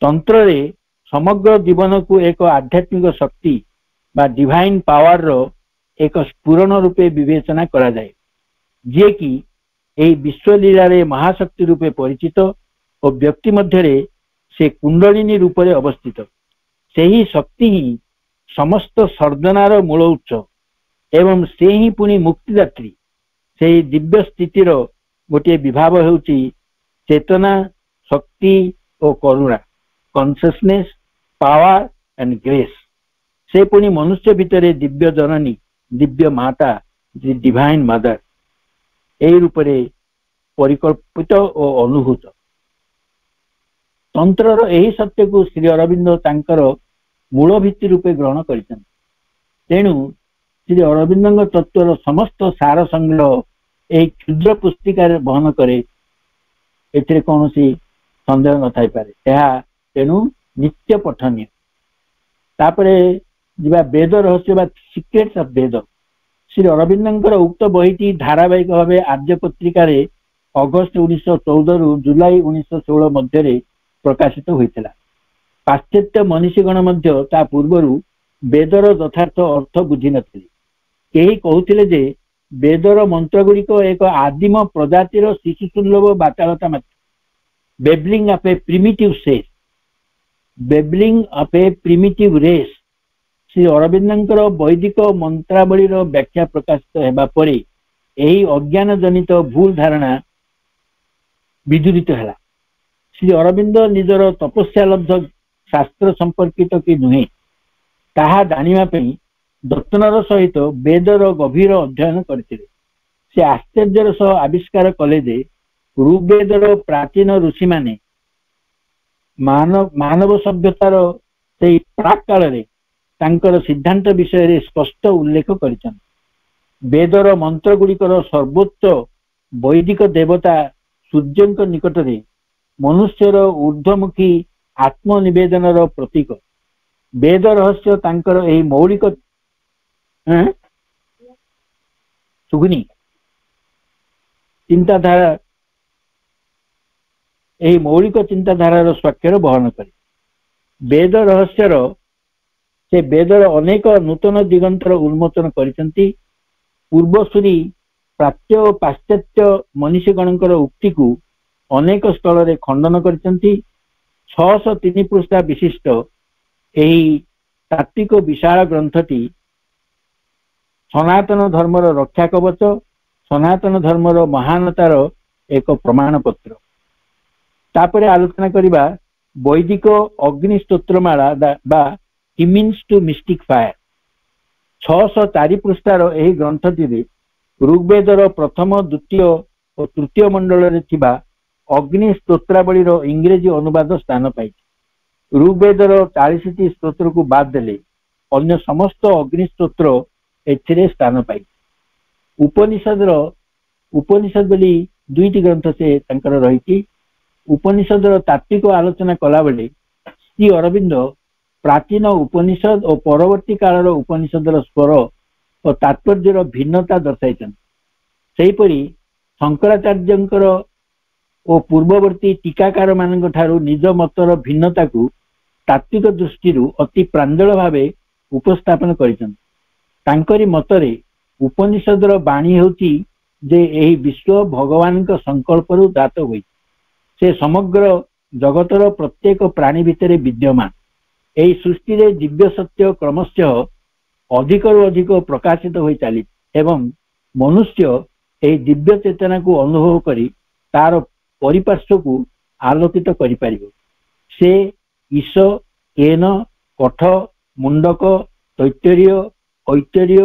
तंत्र रे समग्र जीवन को एक आध्यात्मिक शक्ति बा डिवाइन पावर रो एक स्फुरण रूपे विवेचना करा जाए, जे कि एही विश्वलीला रे महाशक्ति रूपे परिचित और व्यक्ति मध्य रे से कुंडलिनी रूप रे अवस्थित। सेही शक्ति ही समस्त सर्जनार मूल उत्स एवं से ही पुणी मुक्तिदात्री। से दिव्य स्थितिर गोटे विभाव हेउची चेतना, शक्ति और करुणा, कॉन्शियसनेस, पावर एंड ग्रेस। से पुणी मनुष्य भितर दिव्य जननी, दिव्य माता, डिवाइन मदर यही रूप से परिकल्पित और अनुभूत। तंत्रर यही सत्य को श्री अरविंद तांकर मूल भित्ति रूपे ग्रहण करिछन। तेणु श्री अरविंद तत्वर समस्त सार संग्रह एक क्षुद्र पुस्तिका बहन करे, एथिरे कौनसी संदेह न थाई पारे। यह तेणु नित्य पठनीय। तापरे जिबा वेद रहस्य बा सीक्रेट्स ऑफ वेद। श्री अरविंद उक्त बहीटी धारावाहिक भाव आर्य पत्रिका रे अगस्त 1914 रु जुलाई 1916 मध्य प्रकाशित होइतिला। पाश्चात्य मनीषीगण मध्य ता पूर्वरु वेदर यथार्थ अर्थ बुझी नथिले। केही कहूथिले जे वेदर मंत्र गुड़िक एक आदिम प्रजातिर शिशु सुलभ बाचालता मात्र। Babbling of a primitive race, babbling of a primitive race. Shri अरविंदर वैदिक मंत्रावली व्याख्या प्रकाशित होगा पर यही अज्ञान जनित भूल धारणा विदूरित है। श्री अरविंद निजर तपस्या लब्ध शास्त्र संपर्कित कि नुहे ताहा जानिबा पई दत्तनर सहित वेदर गभीर अध्ययन करथिले। से आश्चर्यर सह आविष्कार कले जे ऋग्वेदर प्राचीन ऋषि माने मानव सभ्यतार से प्राक काल रे तांकर सिद्धांत विषय रे स्पष्ट उल्लेख करिछन। वेदर मंत्र गुड़िकर सर्वोच्च वैदिक देवता सूर्यंक निकट रे मनुष्यर ऊर्ध्वमुखी आत्मनिवेदन प्रतीक। वेद रहस्य तांकर एही मौलिक सुगुनी चिंताधारा यही मौलिक चिंताधारार स्वाक्षर बहन करे। वेद रहस्यर से वेदर अनेक नूतन दिगंतर उन्मोचन करिसंती। पूर्वसूरी प्राच्य और पाश्चात्य मनीषीगणकर उक्ति को अनेक स्थल रे खंडन करिसंती। 603 पृष्ठा विशिष्ट यही तात्विक विशाल ग्रंथटी सनातन धर्मर रक्षा कवच, सनातन धर्मर महानतार एक प्रमाण पत्र। तापरे आलोचना करिबा वैदिक अग्नि स्तोत्रमाला बा हिमिन्स टू मिस्टिक फायर। 604 पृष्ठार एही ग्रंथटी ऋग्वेदर प्रथम, द्वितीय और तृतीय मंडल थिबा अग्नि स्तोत्रावलीर इंग्रेजी अनुवाद स्थान पाई। ऋग्वेदर 40टी स्तोत्र को बाद देले अन्य समस्त अग्नि स्तोत्र एथिरे स्थान पाई। उपनिषद बोली दुईटी ग्रंथ से तांकर रही। उपनिषदर तात्विक आलोचना कला बेले श्री अरविंद प्राचीन उपनिषद और परवर्ती कालर उपनिषदर स्वर और तात्पर्यर भिन्नता दर्शाई। सेहीपरि शंकराचार्यंकर और पूर्ववर्ती टीकाकार मान ठारू निज मतर भिन्नता को तात्विक दृष्टि अति प्रांजल भाव उपस्थापन करी मतरे उपनिषदर बाणी होची जे एही विश्व भगवान संकल्प जात हुई। से समग्र जगतर प्रत्येक प्राणी भितर विद्यमान। एही सृष्टि रे दिव्य सत्य क्रमशः अधिक अधिक प्रकाशित हो चली एवं मनुष्य एही दिव्य चेतना को अनुभव करी तार परिपार्श्व को आलोकित करि परिबो। से ईश, केन, कठ, मुंडक, तैत्तरीय, ऐतरीय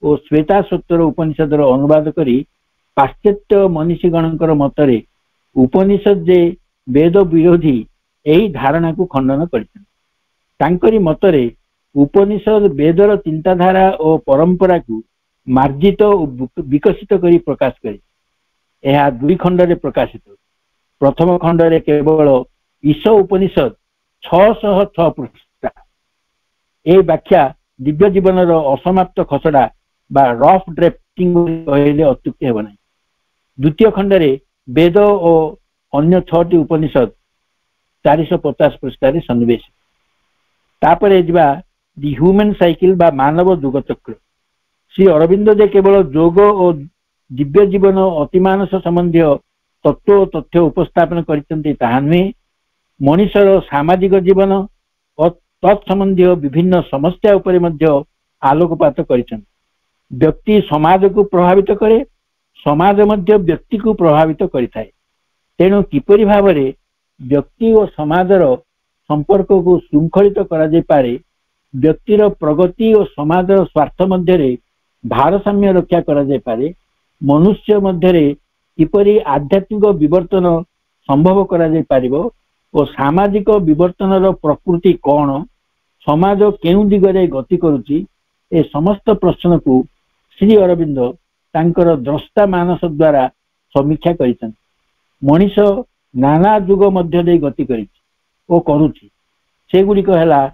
और श्वेताश्वतर उपनिषदर अनुवाद करी पाश्चात्य मनीषीगणकर मतरे उपनिषद जे वेद विरोधी यही धारणा को खंडन कर मतरे उपनिषद वेदर चिंताधारा और परंपरा को मार्जित और विकसित करी प्रकाश करे। यह दुई खंड प्रकाशित। प्रथम खंड केवल ईश उपनिषद 606 पृष्ठा। ए व्याख्या दिव्य जीवन असमाप्त खसड़ा बा रफ ड्राफ्टिंग कहले अत्युक्ति हेब नहीं। द्वितीय खंड वेद और अन्य 6टी उपनिषद 450 पृष्ठार सन्निवेश। तापरे जिबा दि ह्यूमन साइकिल बा मानव युग चक्र। श्री अरविंद जे केवल योग और दिव्य जीवन अतिमानस संबंधी तत्व और तथ्य उपस्थापन करिसेंती ताहा नुहे, मनुष्यर सामाजिक जीवन और तत्संबंधी विभिन्न समस्या उपरे मध्य आलोकपात करिसेंती। व्यक्ति समाज को प्रभावित करे, समाज मध्य व्यक्ति को प्रभावित करिथाए। तेणु किपरि भावरे व्यक्ति और समाजर संपर्क को श्रृंखलित करा जाय पारे, व्यक्तिर प्रगति और समाजर स्वार्थ मध्य भारसाम्य रक्षा करा जाय पारे, मनुष्य मध्य किपरि आध्यात्मिक विवर्तन संभव करा जाय पारिबो और सामाजिक विवर्तनर प्रकृति कौन, समाज केउ दिगरे गति करुची, ए समस्त प्रश्न को श्री अरविंद तांकर द्रष्टा मानस द्वारा समीक्षा करिसेन। मनीष नाना जुग मध्य दे गति करिछि ओ करुछि। सेगुड़िक है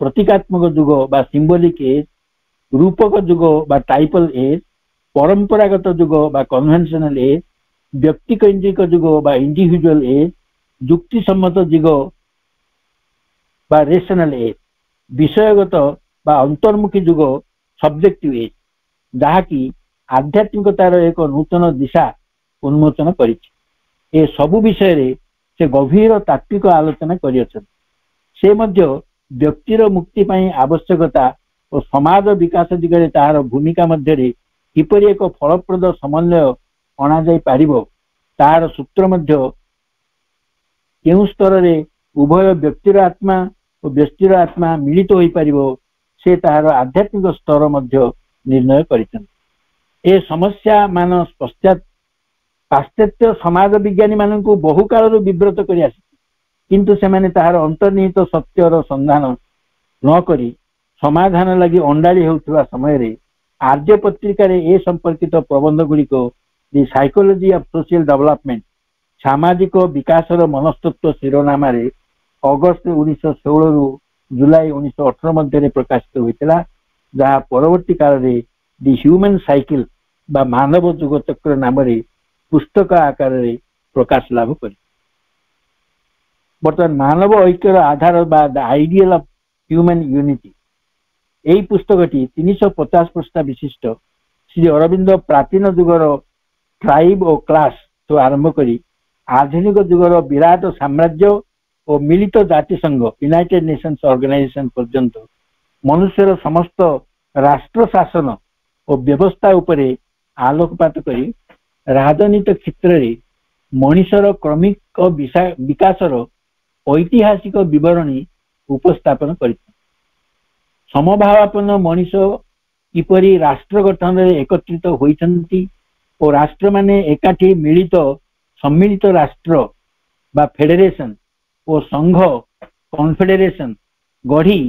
प्रतीकात्मक जुग बा सिंबलिक एज, रूपक जुग बा टाइपल एज, परंपरागत जुग बा कन्वेंशनल एज, व्यक्ति केंद्रिक जुग बा इंडिविजुअल एज, युक्तिसम्मत जुग बा रेशनल एज, विषयगत बा अंतर्मुखी जुग सब्जेक्टिव एज, जहाँकि आध्यात्मिकतार एक नूतन दिशा उन्मोचन करिछि। ए सबु विषय रे से गभीर तात्विक आलोचना करियछन। से मध्य व्यक्तिर मुक्ति पाई आवश्यकता और समाज विकास दिगरे तार भूमिका मध्य किपरि एक फलप्रद समन्वय अणा जाई पारिबो तार सूत्र मध्य केउ स्तर रे उभय व्यक्तिर आत्मा और व्यक्तिर आत्मा मिलित होई पारिबो से तार आध्यात्मिक स्तर मध्य निर्णय करिछन। ए समस्या मान पश्चात पाश्चात्य समाज विज्ञानी मान को बहु काल विव्रत कर आसी, किंतु सेमाने ताहार अंतर्निहित सत्यर संधान न करी समाधान लगी अंडाड़ी होउथुवा समय रे आर्य पत्रिका रे ए संपर्कित प्रबंध गुड़िक दि साइकोलॉजी ऑफ सोशल डेवलपमेंट सामाजिक विकासर मनस्तत्व शिरोनाम रे अगस्त 1916 रु जुलाई 1918 मध्य प्रकाशित होइतला, जहाँ परवर्ती काल रे दि ह्यूमन साइकिल बा मानव युग चक्र नाम रे पुस्तक आकार रे प्रकाश लाभ करी। बर्तमान मानव ऐक्यर आधार बा the ideal of human unity यही पुस्तकटी 350 पृष्ठा विशिष्ट श्री अरविंद प्राचीन जुगर ट्राइब और क्लास तो आरंभ करी आधुनिक जुगर विराट साम्राज्य और मिलित जाति संघ यूनाइटेड नेशंस ऑर्गेनाइजेशन पर्यंत मनुष्यर समस्त राष्ट्र शासन और व्यवस्था उपरे आलोकपात करी राजनीति क्षेत्र में मनीषर क्रमिक विकासर ऐतिहासिक विवरणी उपस्थापन कर समभावापन्न मनीष किपरि राष्ट्र गठन में एकत्रित होइछन्ति और राष्ट्र माने एकाठी मिलित सम्मिलित राष्ट्र बा फेडरेशन और संघ कन्फेडरेशन गढ़ी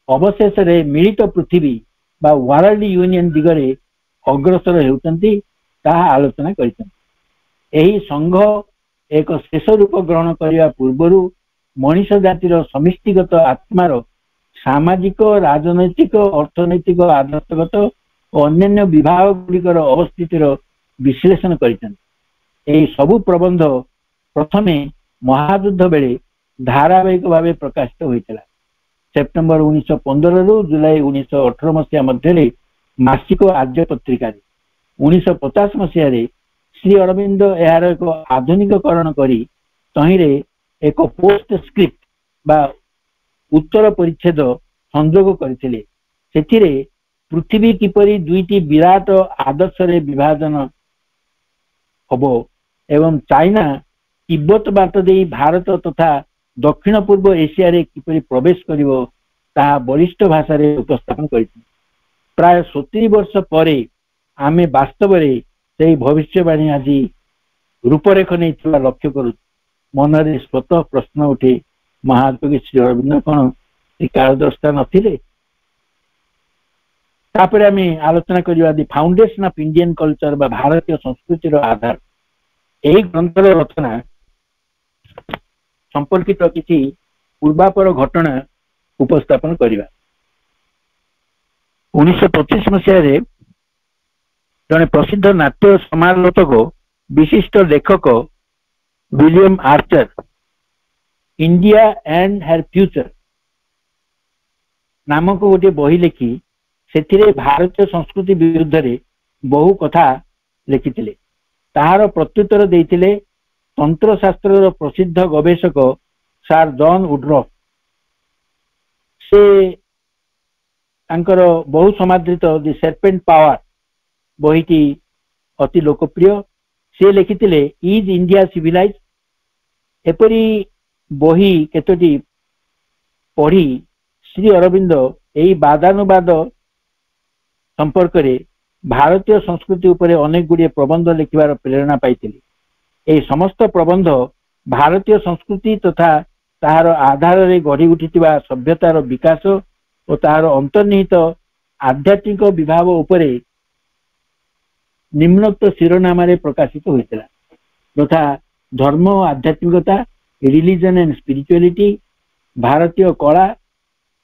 अवशेष रे मिलित पृथ्वी बा वर्ल्ड यूनियन दिगरे अग्रसर हेउछन्ति ताहा आलोचना करिछन्ति। एही संघ एक शेष रूप ग्रहण करने पूर्व मनीष जातिर समिष्टिगत आत्मार सामाजिक राजनैतिक अर्थनैतिक आदर्शगत और अन्य विभाग गुड़िकर अवस्थितिर विश्लेषण करिछन्ति। सबु प्रबंध प्रथमे महायुद्ध बेले धारावाहिक भाव प्रकाशित होइतला। सेप्टेम्बर 1915 रु जुलाई 1918 मसीहा मध्य मासिक आर्य पत्रिका 1950 मसीह श्री अरविंद यार एक आधुनिकरण करी तहिरे एक पोस्ट स्क्रिप्ट बा उत्तर परिच्छेद संजोग करथिले। सेथिरे पृथ्वी किपरि दुईटी विराट आदर्श रे विभाजन हबो एवं चाइना तिब्बत बाट दे भारत तथा दक्षिण पूर्व एशिया रे किपरि प्रवेश करिवो ताहा वरिष्ठ भाषा रे उपस्थापन करिछि। प्राय 70 वर्ष परे आमे वास्तव रे सेही भविष्यवाणी आज रूपरेख नहीं लक्ष्य करू मन रे स्वतः प्रश्न उठे महाकवि श्री अरविंद कौन कालद्रष्टा नथिले। तापर आमे आलोचना करिवा दि फाउंडेशन ऑफ इंडियन कल्चर बा भारतीय संस्कृति रो आधार। एही ग्रंथर रचना संपर्कित किसी पूर्वापर घटना उपस्थापन करिवा। 1925 मसीह रे जने प्रसिद्ध नाट्य समालोचक विशिष्ट लेखक William Archer India and her future नामक गोटे बही लिखि से भारतीय संस्कृति विरुद्ध रे बहु कथा लिखिथिले। ताहार प्रत्युत्तर देइथिले तंत्रशास्त्र प्रसिद्ध गवेषक सर जॉन वुड्रॉफ। से तांकर बहु समादृत दि सर्पेंट पावर बहीटी अति लोकप्रिय। से लिखिथिले इज इंडिया सिविलाइज। एपरी बही केतोटी पढ़ी श्री अरविंद एही बादानुबाद संपर्क रे भारतीय संस्कृति उपरे अनेक गुड़िए प्रबंध लिखिबार प्रेरणा पाइथिले। एही समस्त प्रबंध भारतीय संस्कृति तथा ताहार आधार रे गढ़ी उठिथिबा सभ्यतार विकास और ताहार अंतर्निहित आध्यात्मिक विभाव उपरे निम्नोक्त शिरोनाम रे प्रकाशित होइतिला तथा धर्म आध्यात्मिकता रिलीजन एंड स्पिरिचुअलिटी भारतीय कला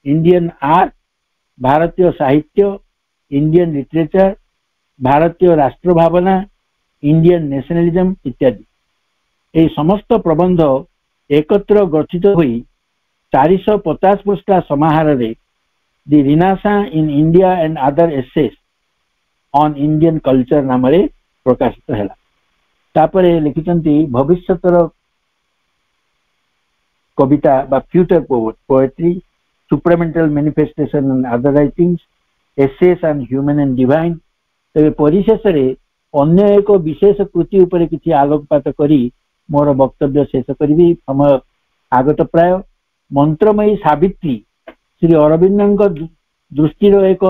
इंडियन आर्ट भारतीय साहित्य इंडियन लिटरेचर भारतीय राष्ट्र भावना इंडियन नेशनलिज्म इत्यादि। ये समस्त प्रबंध एकत्र गठित होई 450 पृष्ठा समाहार रे the renaissance in India and other essays on Indian culture नाम रे प्रकाशित हैला। तापरे लिखितंती भविष्यतर कविता बा future poetry supramental manifestation and other writings essays and human and divine. तबे परिशेष रे अन्य एक विशेष कृति उपरे किछि आलोकपात करी मोर वक्तव्य शेष करी। समय आगत प्राय मंत्रमयी सावित्री श्री अरविंद दृष्टिर एक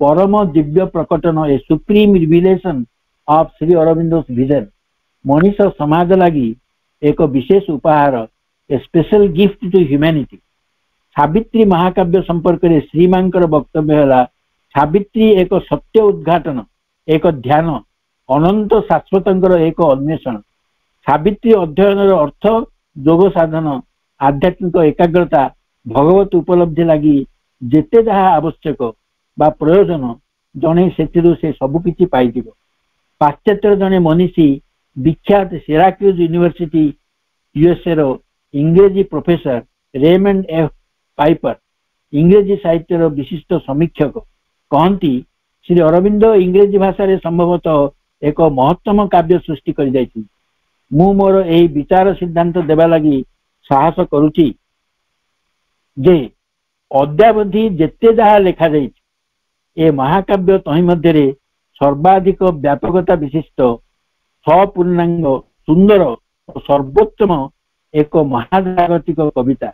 परम दिव्य प्रकटन a supreme revelation of Shri Aurobindo's vision मनीष समाज लगी एक विशेष उपहार a special gift to humanity. Savitri महाकाव्य संपर्क में श्रीमांकर वक्तव्य है सावित्री एक सत्य उद्घाटन एक ध्यान अनंत शाश्वत एक अन्वेषण। सावित्री अध्ययन अर्थ जोग साधन आध्यात्मिक एकाग्रता भगवत उपलब्धि लगी जेते जहा आवश्यक बा प्रयोजन जने से सबुकिछि पाइदिबो। पाश्चात्य जने मनीषी विख्यात सिराक्यूज यूनिवर्सिटी यूएसए रो इंग्रेजी प्रोफेसर रेमंड एफ पाइपर इंग्रेजी साहित्य रो विशिष्ट समीक्षक कहती श्री अरविंद इंग्रेजी भाषा रे संभवतः एक महत्तम काव्य सृष्टि कर जाइछि। मु मोर एही विचार सिद्धांत देबा लगी साहस करूची जे अद्यावधि जेते जहा लेखा जाइछि ए महाकाव्य तहि मध्य सर्वाधिक व्यापकता विशिष्ट सपूर्णांग सुंदर और सर्वोत्तम एक महाजागतिक कविता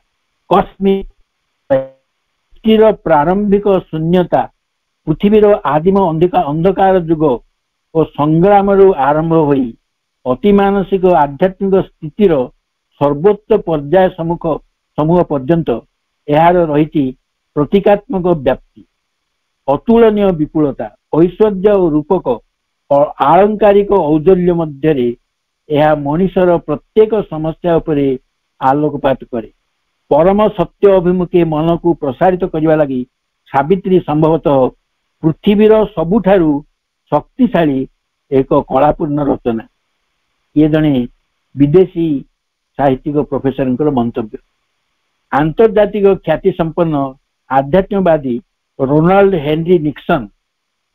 कस्मिक प्रारंभिक शून्यता पृथ्वीर आदिम अंधकार युग और संग्राम आरंभ होई अति मानसिक आध्यात्मिक स्थितिर सर्वोच्च पर्याय समूह पर्यंत यार रही प्रतीकात्मक व्याप्ति अतुलनीय विपुलता ऐश्वर्य और रूपक और आलंकारिक औज्ज्वल्य मध्य यह मनुष्यर प्रत्येक समस्या उपरे आलोकपात करे परम सत्य अभिमुखे मन को प्रसारित करने लगी सावित्री संभवतः पृथ्वीर सबुठारु शक्तिशाली एक कलापूर्ण रचना ये जने विदेशी साहित्यिक प्रोफेसर मंतव्य आंतर्जातिक ख्याति संपन्न आध्यात्मवादी Ronald Henry Nixon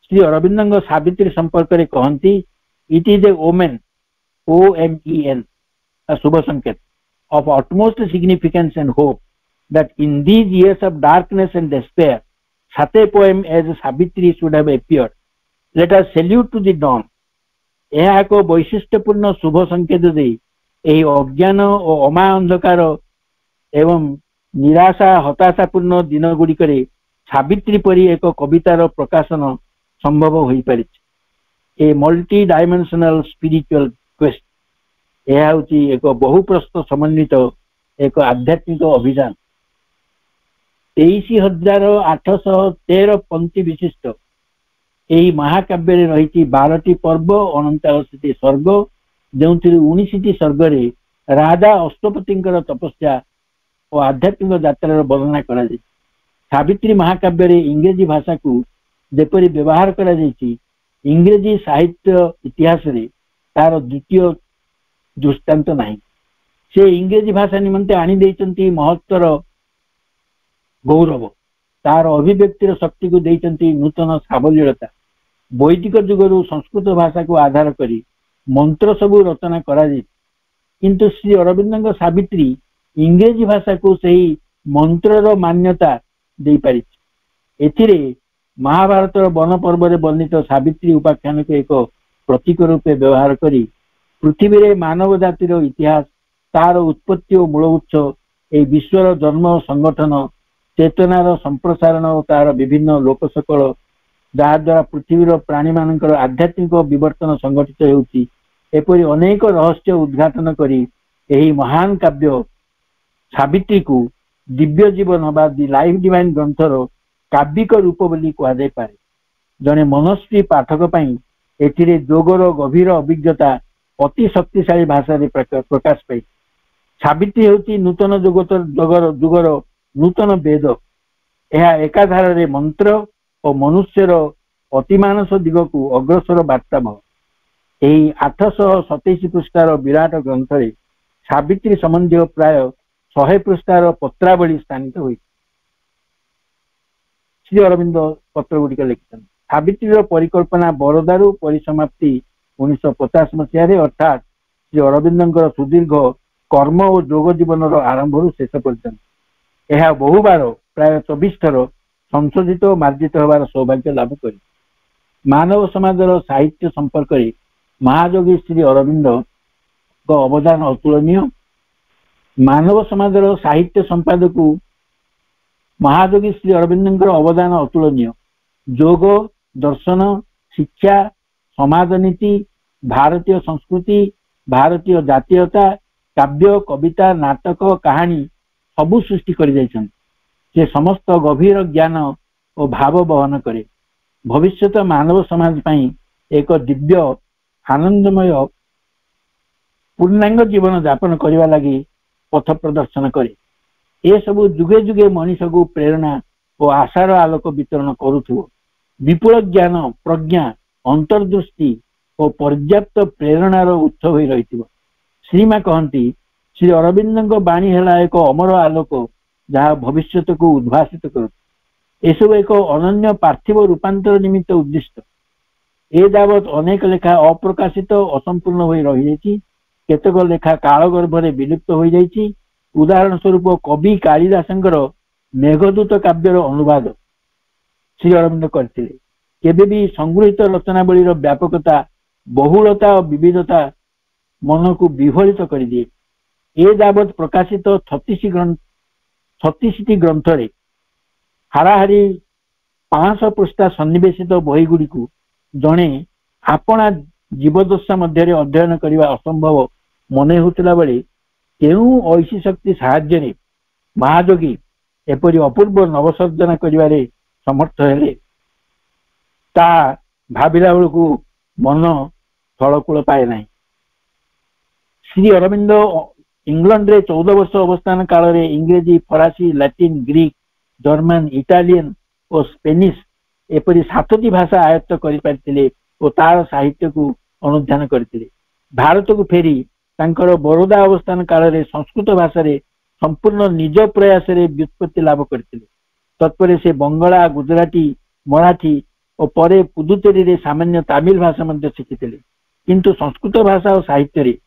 Shri Aurobindo Savitri संपर्क में कहती it is a omen OMEN a शुभ संकेत of utmost significance and hope that in these years of darkness and despair such a poem as Savitri should have appeared. Let us salute to the dawn. यह एक वैशिष्ट्यपूर्ण शुभ संकेत दे यही अज्ञान और अमा अंधकार एवं निराशा हताशापूर्ण दिन गुड़िक सावित्री परी एक कवितार प्रकाशन संभव हो पारि a multi dimensional spiritual quest यह हूँ एक बहुप्रस्थ समन्वित एक आध्यात्मिक अभियान 23,813 पंक्ति विशिष्ट यही महाकाव्य रही 12टी पर्व 39टी सर्ग जो 19टी सर्ग राजा अष्टपति तपस्या और आध्यात्मिक यात्रार वर्णना करा सावित्री महाकाव्य इंग्रेजी भाषा को जेपरी व्यवहार करा इंग्रेजी साहित्य इतिहास रे तार द्वितीय दृष्टांत नहीं से इंग्रेजी भाषा निमंते आनी देइचंती महत्तर गौरव तार अभिव्यक्तिर शक्ति को देइचंती नूतन सावलीलता वैदिक जुगरु संस्कृत भाषा को आधार करी मंत्र सबु रचना करा किंतु श्री अरविंद सावित्री इंग्रेजी भाषा को सही मंत्रर मान्यता दे पारि एथिरे महाभारत वन पर्व में वर्णित सावित्री उपाख्यान को एक प्रतीक रूपे व्यवहार करी पृथ्वी रे मानव जातिर इतिहास तार उत्पत्ति और मूल उत्स ए विश्वर जन्म और संगठन चेतनार संप्रसारण और तार विभिन्न लोकसकल जहाद्वारा पृथ्वीर प्राणी मानकर आध्यात्मिक विवर्तन संगठित होउची एपरि अनेक रहस्य उद्घाटन करी एही महान काव्य सावित्री को दिव्य जीवन बा दि लाइफ डिवाइन ग्रंथर काव्यिक रूप बोली कह जाय पारे जने मनस्वी पाठक पई एथिरे जोगर गभीर अभिज्ञता अति शक्तिशाली भाषा प्रकाश पाई सावित्री होती नूतन जुगर नूतन वेद यह एकाधार रे मंत्र और मनुष्यर अतिमानस दिग को अग्रसर वार्तावह यही 827 पृष्ठार विराट ग्रंथ रे सावित्री संबंधी प्राय 100 पृष्ठार पत्रावली स्थानित हुई श्री अरविंद पत्र गुड़िक लिखिछन सावित्री परिकल्पना बरदारू परिसमाप्ति 1950 मसीह अर्थात श्री अरविंद सुदीर्घ कर्म और जोग जीवन आरंभ शेष पर्यंत यह बहु बार प्राय 24 थर संशोधित और मार्जित होवार सौभाग्य लाभ कर मानव समाजर साहित्य संपर्क में महायोगी श्री अरविंद अवदान अतुलनीय मानव समाजर साहित्य संपादक महायोगी श्री अरविंद अवदान अतुलनीय योग दर्शन शिक्षा समाज नीति भारतीय संस्कृति भारतीय जातीयता काव्य कविता नाटक कहानी सबू सृष्टि कर समस्त गभीर ज्ञान और भाव बहन करे भविष्यत मानव समाज पाई एक दिव्य आनंदमय पूर्णांग जीवन यापन करने लगी पथ प्रदर्शन करे ये सब जुगे जुगे मनीष को प्रेरणा और आशार आलोक वितरण करुथुवो विपुल ज्ञान प्रज्ञा अंतर्दृष्टि और पर्याप्त प्रेरणार उत्स हो रही श्रीमा कहती श्री अरविंद बाणी है एक अमर आलोक जहाँ भविष्य को उद्भासित कर एसबू एक अनन्य पार्थिव रूपांतर निमित्त उद्दिष्ट ए जावत अनेक लेखा अप्रकाशित असंपूर्ण हो रही केतक लेखा काल गर्भरे विलुप्त हो जाइछि उदाहरण स्वरूप कवि कालिदासंकर मेघदूत काव्यर अनुवाद श्री अरविंद करथिले केबे भी संगृहित रचनावलीर व्यापकता बहुलता और विविधता मन को विह्वलित कर दिए। ए जावत प्रकाशित 36टी ग्रंथ रे हाराहारी 500 पृष्ठा सन्निवेशित बही गुड़ी को जड़े आपना जीवदशा मध्य अध्ययन करने असंभव मन होता बेले केउ ऐसी शक्ति साहाय्य महाजोगी एपरी अपूर्व नवसर्जना करिवारे समर्थ हेले ता भाविला बेलू मन थलकूल पाए ना। श्री अरविंद इंग्लैंड रे 14 वर्ष अवस्थान काल रे इंग्रेजी फरासी लैटिन ग्रीक जर्मन इटालियन और स्पेनिश एपरी 7टी भाषा आयत्त करिपारथिले और तार साहित्य को अनुध्यान करथिले। भारत को फेरी तांकर बरोदा अवस्थान काल रे संस्कृत भाषा रे संपूर्ण निज प्रयास रे व्युत्पत्ति लाभ करथिले। तत्पर से बंगला गुजराती मराठी और परे पुदुचेरी रे सामान्य तमिल भाषा मध्य शिखिथिले। किंतु संस्कृत भाषा और साहित्य रे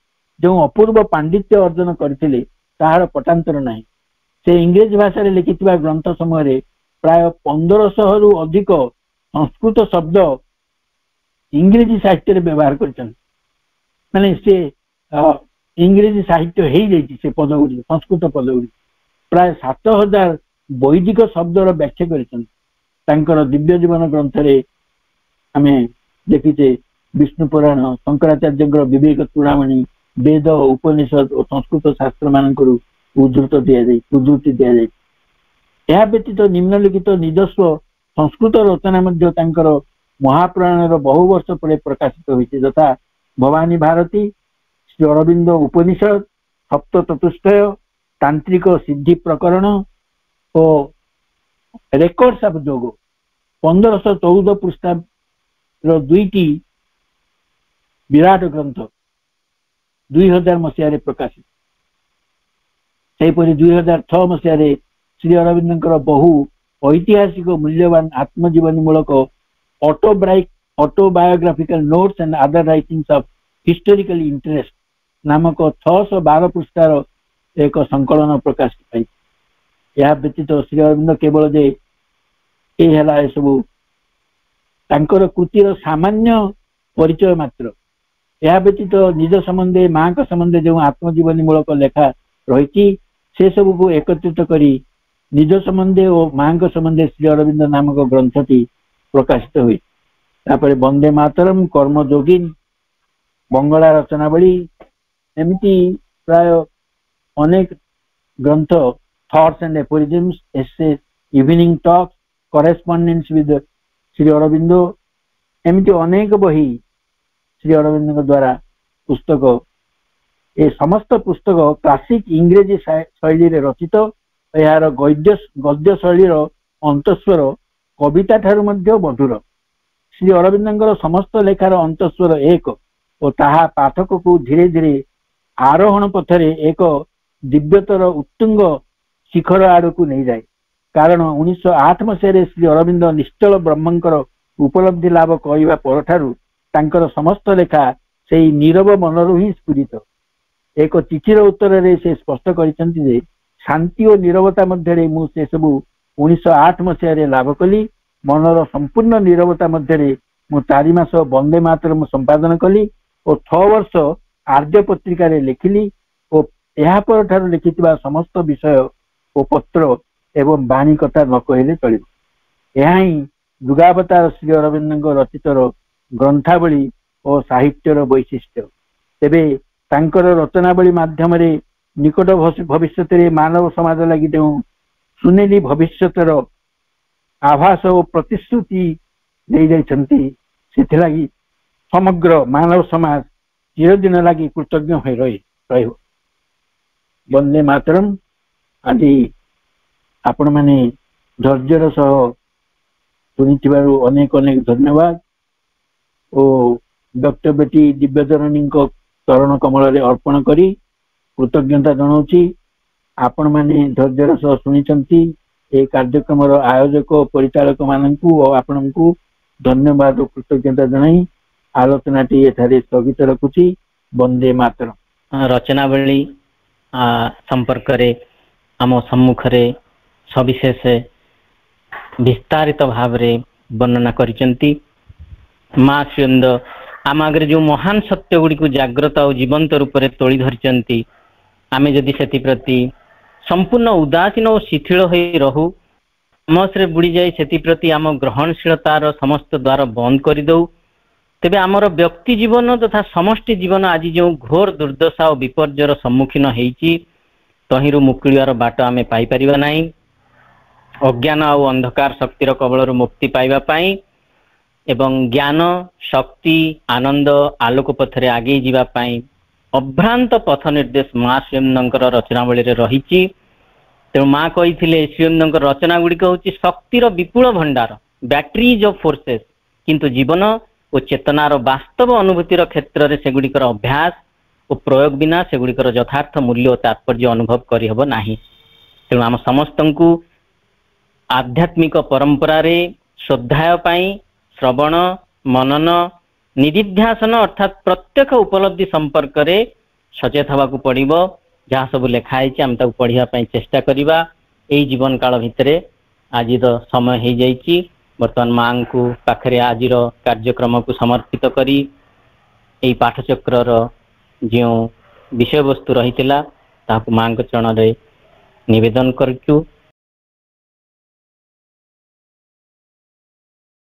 जो अपूर्व पांडित्य अर्जन करथिले ताहार पटांतर नाही। से इंग्रेजी भाषा रे लिखिथिबा ग्रंथ समूह रे प्राय 1500 रु अधिक संस्कृत शब्द इंग्रेजी साहित्य रे व्यवहार करछन। माने से इंग्रेजी साहित्य हे जाइछि से पदगुड़ी संस्कृत पदगुड़ी प्राय 7000 वैदिक शब्दर व्याख्या करछन। तांकर दिव्य जीवन ग्रंथ रे आमे देखिते विष्णु पुराण शंकराचार्य विवेक चूड़ामणि वेद उपनिषद और संस्कृत शास्त्र मानकर उद्धृति दिया जाए। यह व्यतीत निम्नलिखित निजस्व संस्कृत रचना मध्य तांकर महापुराण बहु वर्ष पर प्रकाशित होइछि तथा भवानी भारती श्री अरविंद उपनिषद सप्त चतुष्टय तांत्रिक सिद्धि प्रकरण और रेकर्ड्स ऑफ योग 1514 पृष्ठा दुईटी विराट ग्रंथ 2000 मसीह प्रकाशित। सेपरी 2006 मसीह श्री अरविंद बहु ऐतिहासिक मूल्यवान आत्मजीवनी मूलक autobiographical notes and other writings of historical interest नामक 612 पृष्ठार एक संकलन प्रकाशित पाई। यह व्यतीत श्री अरविंद केवल जे ये सब तांकर कृतिर सामान्य परिचय मात्र। यह व्यतीत निज संबंधे माँ का संबंधे जो आत्मजीवनी मूलक लेखा रही से सब को एकत्रित करी निज संबंधे और माँ का संबंधे श्री अरविंद नामक ग्रंथटी प्रकाशित हुई। तापर वंदे मातरम कर्मयोगिन बंगला रचनावली एमती प्राय अनेक ग्रंथ thoughts and aphorisms essay evening talks correspondence with Shri Aurobindo एमती अनेक बही श्री अरविंद द्वारा पुस्तक ए समस्त पुस्तक क्लासिक इंग्रेजी शैली रे रचित। यार गद्य शैलीर अंतस्वर कविता ठारू मध्य मधुर। श्री अरविंदर समस्त लेखार अंतस्वर एक और ताहा पाठक को धीरे धीरे आरोहण पथरे एक दिव्यतर उत्तुंग शिखर आड़ को नहीं जाए। कारण 1908 मसीह श्री अरविंद निश्चल ब्रह्मंकर उपलब्धि लाभ करने पर तांकर समस्त लेखा से नीरव मनरु ही स्फुरित। एक चिठीर उत्तर रे से स्पष्ट करिसेंति जे शांति और नीरवता मध्य मु से सबु 1908 मसीह लाभ कली। मनर संपूर्ण नीरवता मध्य मु 4 मास वंदे मातरम संपादन कली और 6 वर्ष आर्य पत्रिका रे लिखिली और यह पर ठार लिखिथिबा समस्त विषय और पत्र एवं वाणी कथा न कहले चलिबो। यह ही युगावतार श्री अरविंद रचितर ग्रंथावली और साहित्यर वैशिष्ट्य। तेबे तांकर रचनावली माध्यम रे निकट भविष्य मानव समाज लगी जो सुनेली भविष्यतर आभास और प्रतिश्रुति दे जाइछंती सेथिलागी समग्र मानव समाज चिरदिन लगी कृतज्ञ हो रही। वंदे मातरम आदि आपण माने धैर्यर सह सुनिथिबारु अनेक अनेक धन्यवाद। ओ वक्तव्यटी दिव्यजननी चरण कमल रे अर्पण करी कृतज्ञता जनाऊँची। आपण माने धैर्यर सह सुनिचंती ए कार्यक्रम आयोजक परिचालक माननकु और आपनकु धन्यवाद और कृतज्ञता जनाई आलोचनाटी एठारे स्थगित रखुची। वंदे मातरम। रचनावली संपर्क रे आम सम्मुख रे सविशेष विस्तारित भाव रे वर्णना करिसेंती। माँ श्रीअंद आम आगे जो महान सत्य गुड़ी को जाग्रत और जीवंत रूप से तोली धरी आमे जदि से प्रति संपूर्ण उदासीन और शिथिल हो रहू तमसरे बुड़ी जाए से प्रति आम ग्रहणशीलतार समस्त द्वार बंद करदे तेबे आमर व्यक्ति जीवन तथा समष्टि जीवन आज जो घोर दुर्दशा और विपर्यर सम्मुखीन होती तहिरू मुक्तिर बाट आम पाइपर ना अज्ञान और अंधकार शक्तिर कबल मुक्ति पाइबापी एवं ज्ञान शक्ति आनंद आलोक पथरे आगे जावाई अभ्रांत पथ निर्देश माँ श्रीअंदर रचनावली रही तेणु माँ कही श्रीअंद रचना गुड़िक हूँ शक्तिर विपुल भंडार बैटरीज ऑफ फोर्सेस किंतु जीवन और चेतनार वास्तव अनुभूतिर क्षेत्र में सेगुड़िकर अभ्यास और प्रयोग बिना सेगुड़िकर यथार्थ मूल्य और तात्पर्य अनुभव करहब नाही। तेणु आम समस्त को आध्यात्मिक परंपरा रे श्रद्धाय पाई श्रवण मनन निधिध्यासन अर्थात प्रत्यक्ष उपलब्धि संपर्क रे सचेत हवा को पड़िबो जहाँ सब लिखाई आम ताकू पढ़िया चेष्टा करिबा। एई जीवन काल भितरे आज समय हो जाइए बर्तमान माँ को पाखरे आज कार्यक्रम को समर्पित करी एई पाठचक्र जो विषय वस्तु रही माँ चरण रे निवेदन करचु।